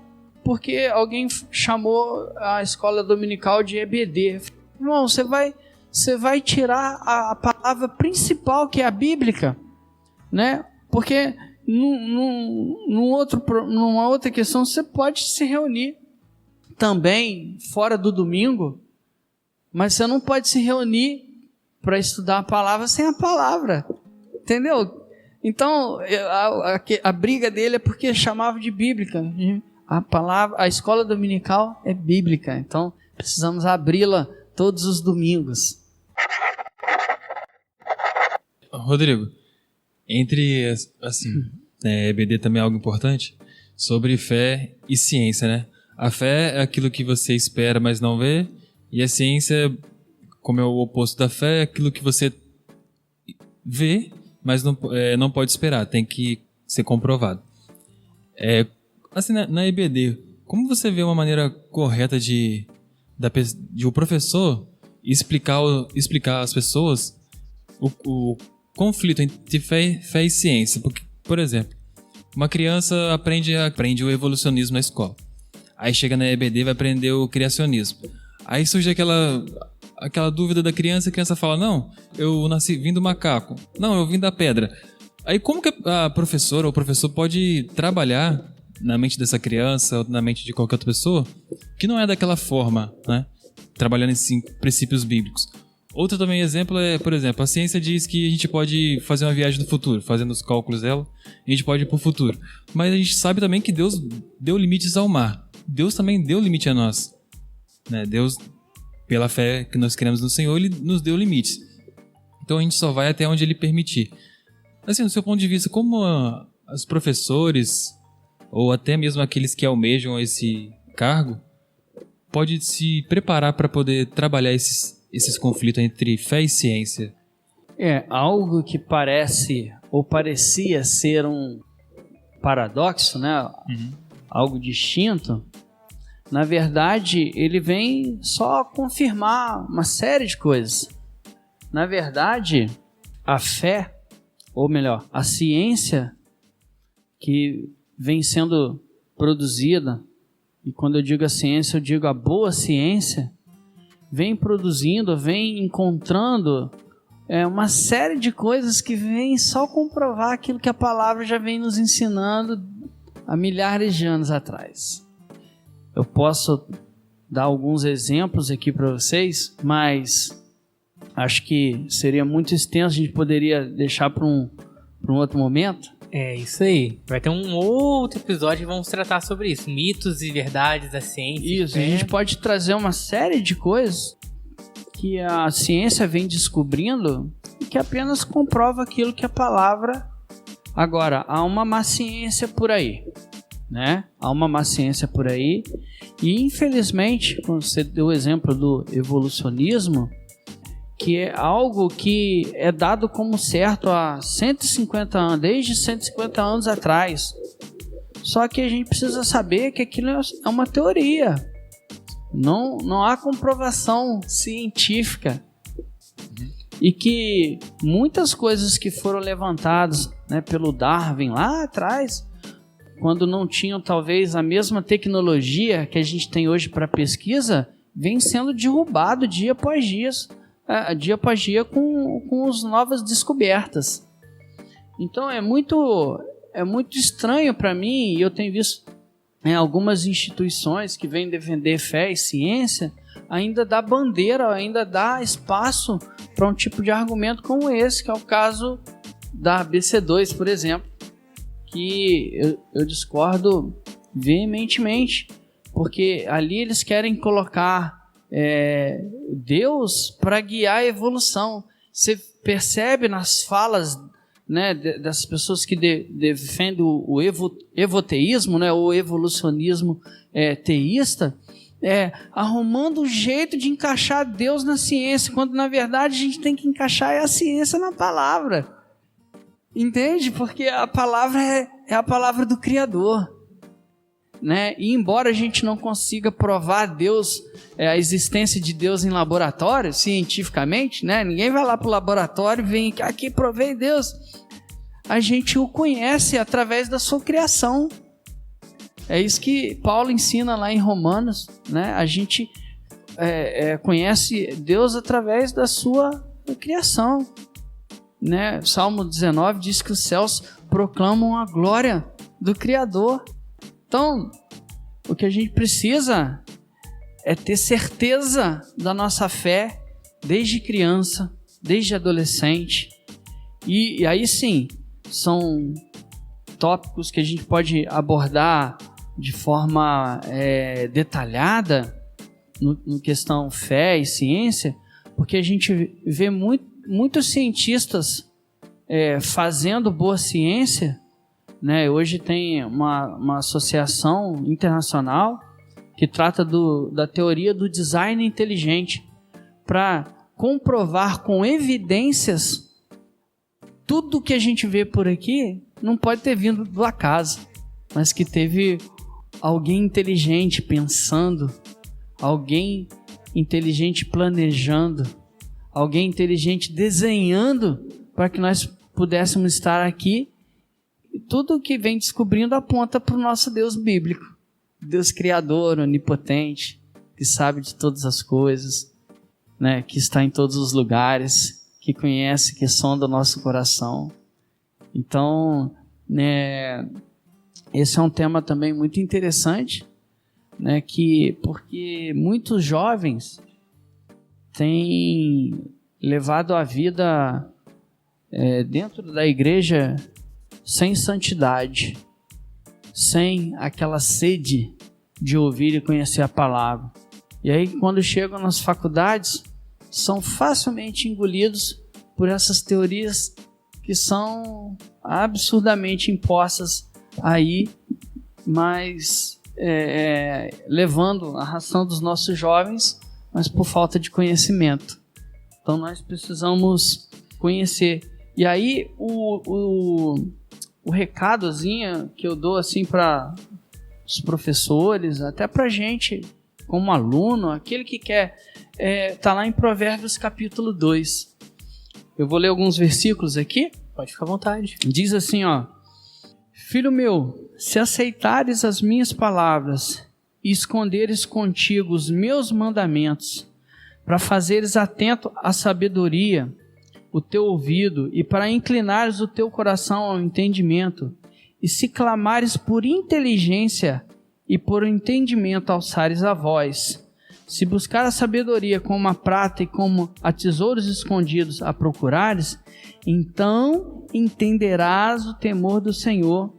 porque alguém chamou a escola dominical de EBD. Irmão, você vai tirar a palavra principal, que é a bíblica, né? Porque numa outra questão, você pode se reunir também fora do domingo, mas você não pode se reunir para estudar a palavra sem a palavra, entendeu? Então a briga dele é porque chamava de bíblica. A escola dominical é bíblica, então precisamos abri-la todos os domingos. Rodrigo, entre EBD também é algo importante sobre fé e ciência, né? A fé é aquilo que você espera, mas não vê, e a ciência, como é o oposto da fé, é aquilo que você vê, mas não pode esperar, tem que ser comprovado. Na EBD, como você vê uma maneira correta de de o professor explicar às pessoas o conflito entre fé e ciência. Porque, por exemplo, uma criança aprende o evolucionismo na escola. Aí chega na EBD e vai aprender o criacionismo. Aí surge aquela dúvida da criança, a criança fala, não, eu vim do macaco. Não, eu vim da pedra. Aí como que a professora ou o professor pode trabalhar na mente dessa criança ou na mente de qualquer outra pessoa que não é daquela forma, né? Trabalhando em princípios bíblicos. Outro também exemplo é, por exemplo, a ciência diz que a gente pode fazer uma viagem no futuro, fazendo os cálculos dela, a gente pode ir para o futuro. Mas a gente sabe também que Deus deu limites ao mar. Deus também deu limite a nós, né? Deus, pela fé que nós queremos no Senhor, Ele nos deu limites. Então a gente só vai até onde Ele permitir. Assim, do seu ponto de vista, como os professores, ou até mesmo aqueles que almejam esse cargo, pode se preparar para poder trabalhar esses conflitos entre fé e ciência? Algo que parece ou parecia ser um paradoxo, né? Algo distinto. Na verdade, ele vem só confirmar uma série de coisas. Na verdade, a fé, ou melhor, a ciência que vem sendo produzida, e quando eu digo a ciência, eu digo a boa ciência, vem produzindo, vem encontrando uma série de coisas que vem só comprovar aquilo que a palavra já vem nos ensinando há milhares de anos atrás. Eu posso dar alguns exemplos aqui para vocês, mas acho que seria muito extenso, a gente poderia deixar para um outro momento. É isso aí. Vai ter um outro episódio que vamos tratar sobre isso. Mitos e verdades da ciência. Isso, a gente pode trazer uma série de coisas que a ciência vem descobrindo e que apenas comprova aquilo que a palavra... Agora, há uma má ciência por aí, né? Há uma má ciência por aí e, infelizmente, quando você deu o exemplo do evolucionismo, que é algo que é dado como certo há 150 anos, desde 150 anos atrás. Só que a gente precisa saber que aquilo é uma teoria. Não há comprovação científica. E que muitas coisas que foram levantadas, né, pelo Darwin lá atrás, quando não tinham talvez a mesma tecnologia que a gente tem hoje para pesquisa, vem sendo derrubado dia após dia com as novas descobertas. Então é muito estranho para mim, e eu tenho visto algumas instituições que vêm defender fé e ciência, ainda dá bandeira, ainda dá espaço para um tipo de argumento como esse, que é o caso da ABC2, por exemplo, que eu discordo veementemente, porque ali eles querem colocar Deus para guiar a evolução. Você percebe nas falas, né, das pessoas que defendem o evoteísmo, né, o evolucionismo teísta, arrumando um jeito de encaixar Deus na ciência, quando na verdade a gente tem que encaixar a ciência na palavra. Entende? Porque a palavra é a palavra do Criador, né? E embora a gente não consiga provar Deus, a existência de Deus em laboratório, cientificamente, né? Ninguém vai lá para o laboratório e vem aqui provei Deus. A gente o conhece através da sua criação. É isso que Paulo ensina lá em Romanos, né? A gente conhece Deus através da sua criação, né? Salmo 19 diz que os céus proclamam a glória do Criador. Então, o que a gente precisa é ter certeza da nossa fé desde criança, desde adolescente. E aí sim, são tópicos que a gente pode abordar de forma detalhada no questão fé e ciência, porque a gente vê muitos cientistas fazendo boa ciência, né? Hoje tem uma associação internacional que trata da teoria do design inteligente para comprovar com evidências tudo que a gente vê por aqui não pode ter vindo do acaso, mas que teve alguém inteligente pensando, alguém inteligente planejando, alguém inteligente desenhando para que nós pudéssemos estar aqui. E tudo que vem descobrindo aponta para o nosso Deus bíblico, Deus criador, onipotente, que sabe de todas as coisas, né? Que está em todos os lugares, que conhece, que sonda o nosso coração. Então, né, esse é um tema também muito interessante, né, porque muitos jovens têm levado a vida dentro da igreja sem santidade, sem aquela sede de ouvir e conhecer a palavra. E aí, quando chegam nas faculdades, são facilmente engolidos por essas teorias que são absurdamente impostas aí, mas levando a ração dos nossos jovens, mas por falta de conhecimento. Então nós precisamos conhecer. E aí o recadozinho que eu dou assim para os professores, até para a gente como aluno, aquele que quer, tá lá em Provérbios capítulo 2. Eu vou ler alguns versículos aqui. Pode ficar à vontade. Diz assim, ó: Filho meu, se aceitares as minhas palavras e esconderes contigo os meus mandamentos, para fazeres atento à sabedoria o teu ouvido e para inclinares o teu coração ao entendimento, e se clamares por inteligência e por entendimento alçares a voz, se buscar a sabedoria como a prata e como a tesouros escondidos a procurares, então entenderás o temor do Senhor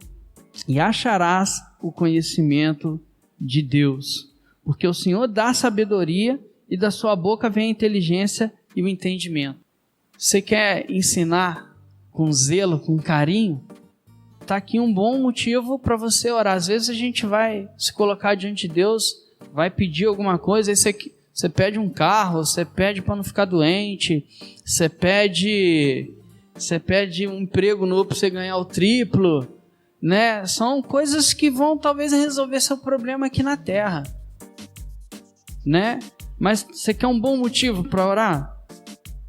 e acharás o conhecimento de Deus. Porque o Senhor dá sabedoria e da sua boca vem a inteligência e o entendimento. Você quer ensinar com zelo, com carinho? Está aqui um bom motivo para você orar. Às vezes a gente vai se colocar diante de Deus, vai pedir alguma coisa, aí você pede um carro, você pede para não ficar doente, você pede um emprego novo para você ganhar o triplo, né? São coisas que vão talvez resolver seu problema aqui na terra, né? Mas você quer um bom motivo para orar?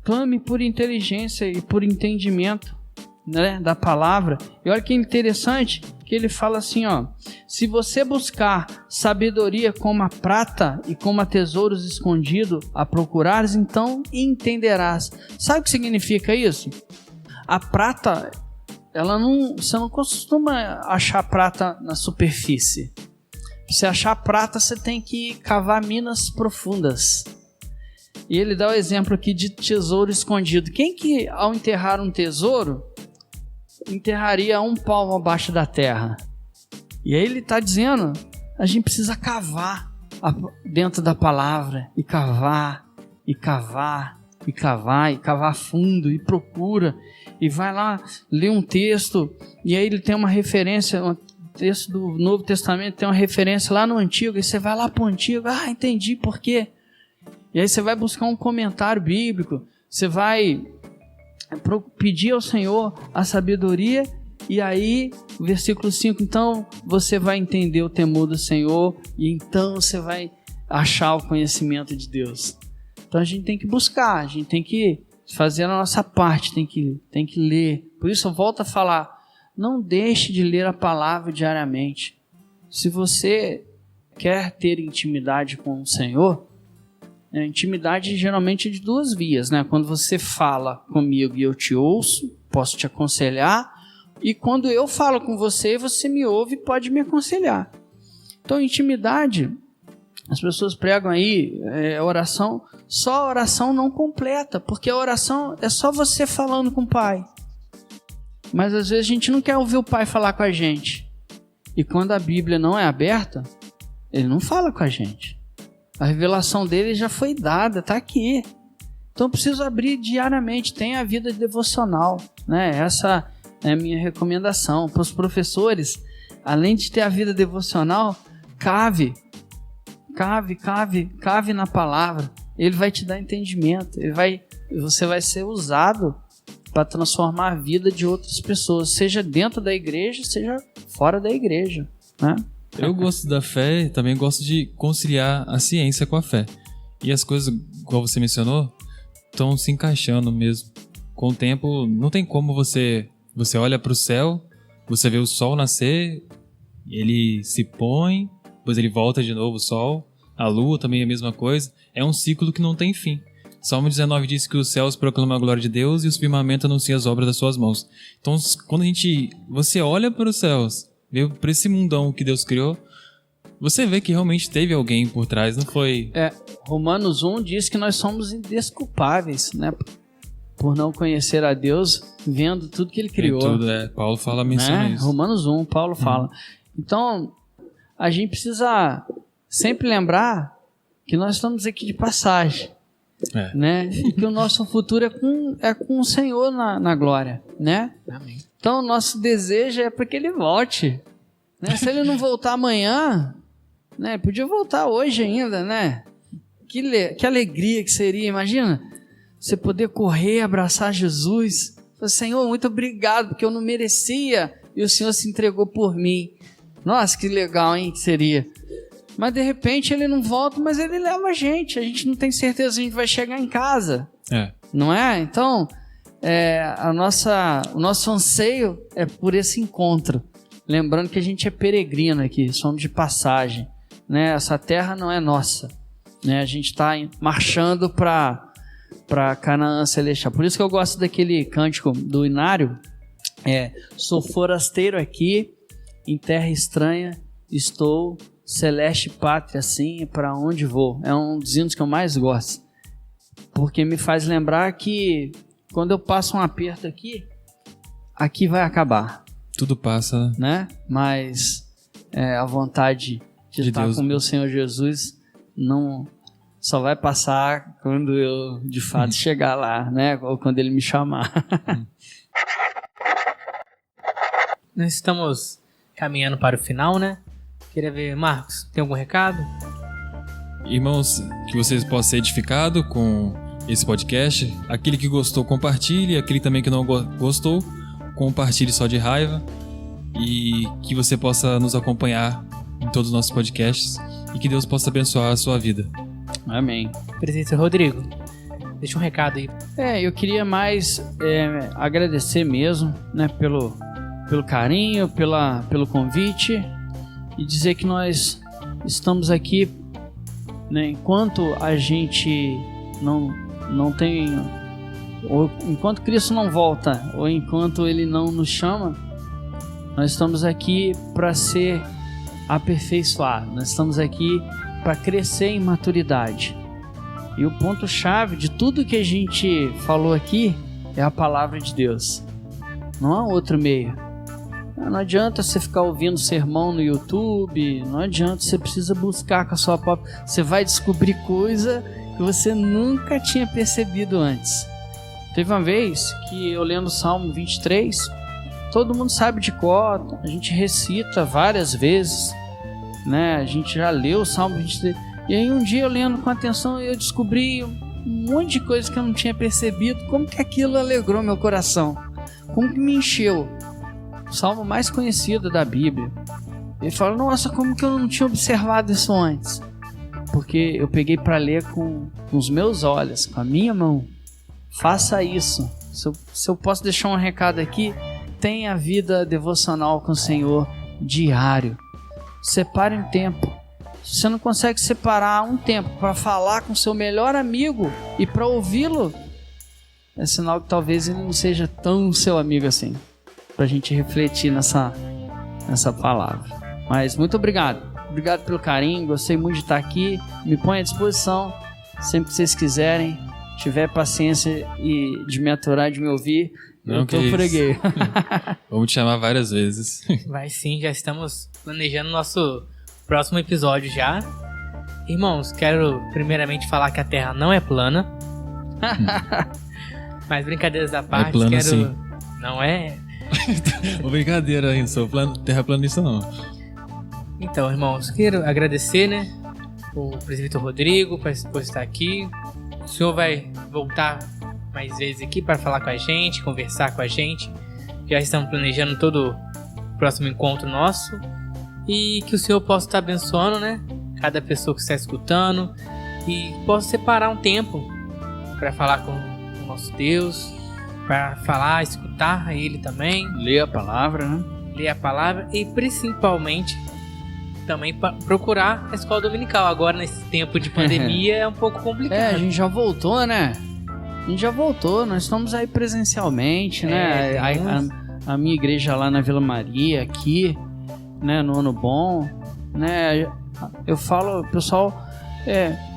Clame por inteligência e por entendimento, né, da palavra. E olha que interessante que ele fala assim, ó: se você buscar sabedoria como a prata e como a tesouros escondidos a procurares, então entenderás. Sabe o que significa isso? A prata, você não costuma achar prata na superfície. Para você achar prata, você tem que cavar minas profundas. E ele dá o exemplo aqui de tesouro escondido. Quem que, ao enterrar um tesouro, enterraria um palmo abaixo da terra? E aí ele está dizendo, a gente precisa cavar dentro da palavra, e cavar, e cavar, e cavar, e cavar fundo, e procura, e vai lá ler um texto, e aí ele tem uma referência, um texto do Novo Testamento tem uma referência lá no Antigo, e você vai lá para o Antigo, entendi por quê. E aí você vai buscar um comentário bíblico, você vai pedir ao Senhor a sabedoria, e aí, versículo 5, então você vai entender o temor do Senhor, e então você vai achar o conhecimento de Deus. Então a gente tem que buscar, a gente tem que fazer a nossa parte, tem que ler. Por isso eu volto a falar, não deixe de ler a palavra diariamente. Se você quer ter intimidade com o Senhor, intimidade geralmente é de duas vias, né? Quando você fala comigo e eu te ouço, posso te aconselhar, e quando eu falo com você, você me ouve e pode me aconselhar. Então, intimidade, as pessoas pregam aí oração, só a oração não completa, porque a oração é só você falando com o Pai. Mas às vezes a gente não quer ouvir o Pai falar com a gente. E quando a Bíblia não é aberta, Ele não fala com a gente. A revelação dele já foi dada, está aqui. Então eu preciso abrir diariamente, tenha a vida devocional, né? Essa é a minha recomendação para os professores. Além de ter a vida devocional, cave na palavra. Ele vai te dar entendimento, você vai ser usado para transformar a vida de outras pessoas, seja dentro da igreja, seja fora da igreja, né? Eu gosto da fé e também gosto de conciliar a ciência com a fé. E as coisas, igual você mencionou, estão se encaixando mesmo. Com o tempo, não tem como você olha para o céu, você vê o sol nascer, ele se põe, depois ele volta de novo o sol, a lua também é a mesma coisa. É um ciclo que não tem fim. Salmo 19 diz que os céus proclamam a glória de Deus e os firmamentos anunciam as obras das suas mãos. Então, quando você olha para os céus, vê para esse mundão que Deus criou, você vê que realmente teve alguém por trás, não foi... Romanos 1 diz que nós somos indesculpáveis, né? Por não conhecer a Deus, vendo tudo que ele criou. Paulo menciona isso. Romanos 1, Paulo fala. Então, a gente precisa sempre lembrar que nós estamos aqui de passagem. Né? E que o nosso futuro é com o Senhor na glória, né? Amém. Então, o nosso desejo é para que ele volte, né? Se ele não voltar amanhã, né? Podia voltar hoje ainda, né? Que alegria que seria, imagina, você poder correr, abraçar Jesus, falar, Senhor, muito obrigado, porque eu não merecia, e o Senhor se entregou por mim. Nossa, que legal, hein, que seria. Mas de repente ele não volta, mas ele leva a gente não tem certeza se a gente vai chegar em casa, não é? Então, o nosso anseio é por esse encontro, lembrando que a gente é peregrino aqui, somos de passagem, né? Essa terra não é nossa, né? A gente está marchando para Canaã Celestial. Por isso que eu gosto daquele cântico do Inário, sou forasteiro aqui, em terra estranha estou, celeste pátria, assim, para onde vou. É um dos hinos que eu mais gosto, porque me faz lembrar que quando eu passo um aperto aqui vai acabar. Tudo passa, né? Mas a vontade de estar Deus, com o meu Senhor Jesus não só vai passar quando eu de fato chegar lá, né? Ou quando ele me chamar. Nós estamos caminhando para o final, né? Queria ver, Marcos, tem algum recado? Irmãos, que vocês possam ser edificados com esse podcast. Aquele que gostou, compartilhe. Aquele também que não gostou, compartilhe só de raiva. E que você possa nos acompanhar em todos os nossos podcasts. E que Deus possa abençoar a sua vida. Amém. Presbítero Rodrigo, deixa um recado aí. Eu queria mais agradecer mesmo, né, pelo carinho, pelo convite. E dizer que nós estamos aqui, né, enquanto a gente não tem, ou enquanto Cristo não volta, ou enquanto Ele não nos chama, nós estamos aqui para ser aperfeiçoados, nós estamos aqui para crescer em maturidade. E o ponto-chave de tudo que a gente falou aqui é a palavra de Deus. Não há outro meio. Não adianta você ficar ouvindo sermão no YouTube, não adianta, você precisa buscar com a sua própria... Você vai descobrir coisa que você nunca tinha percebido antes. Teve uma vez que eu lendo o Salmo 23, todo mundo sabe de cor, a gente recita várias vezes, né? A gente já leu o Salmo 23. E aí um dia eu lendo com atenção, eu descobri um monte de coisas que eu não tinha percebido. Como que aquilo alegrou meu coração? Como que me encheu? O salmo mais conhecido da Bíblia. Ele fala, nossa, como que eu não tinha observado isso antes? Porque eu peguei para ler com os meus olhos, com a minha mão. Faça isso. Se eu posso deixar um recado aqui, tenha vida devocional com o Senhor diário. Separe um tempo. Se você não consegue separar um tempo para falar com seu melhor amigo e para ouvi-lo, é sinal que talvez ele não seja tão seu amigo assim. Pra gente refletir nessa palavra. Mas muito obrigado. Obrigado pelo carinho, gostei muito de estar aqui. Me põe à disposição sempre que vocês quiserem. Tiver paciência e de me aturar, de me ouvir, eu tô por aqui. Vamos te chamar várias vezes. Vai sim, já estamos planejando o nosso próximo episódio já. Irmãos, quero primeiramente falar que a Terra não é plana. Mas brincadeiras da parte, plana, sim. Não é... Brincadeira, hein? Sou terraplanista não. Então, irmãos, quero agradecer, né, o presbítero Rodrigo por estar aqui. O senhor vai voltar mais vezes aqui para falar com a gente, conversar com a gente. Já estamos planejando todo o próximo encontro nosso. E que o senhor possa estar abençoando, né, cada pessoa que está escutando. e possa separar um tempo para falar com o nosso Deus, para falar, escutar a Ele também, Ler a palavra, né? ler a palavra e principalmente também procurar a escola dominical. Agora, nesse tempo de pandemia, é um pouco complicado. A gente já voltou, né? Nós estamos aí presencialmente, né? A minha igreja lá na Vila Maria, aqui, né? No Ano Bom, né? Eu falo, pessoal,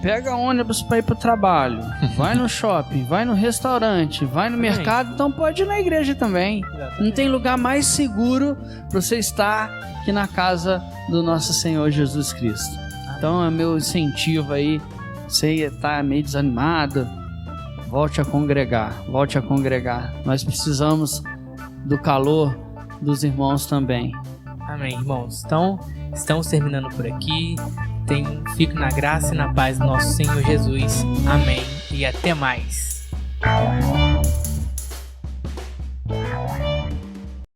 pega ônibus para ir pro trabalho, vai no shopping, vai no restaurante, vai no mercado, então pode ir na igreja também. Exatamente. Não tem lugar mais seguro para você estar que na casa do nosso Senhor Jesus Cristo. Então é meu incentivo aí, você tá meio desanimado, volte a congregar. Nós precisamos do calor dos irmãos também. Amém, irmãos. Então, estamos terminando por aqui. Fico na graça e na paz do nosso Senhor Jesus. Amém. E até mais.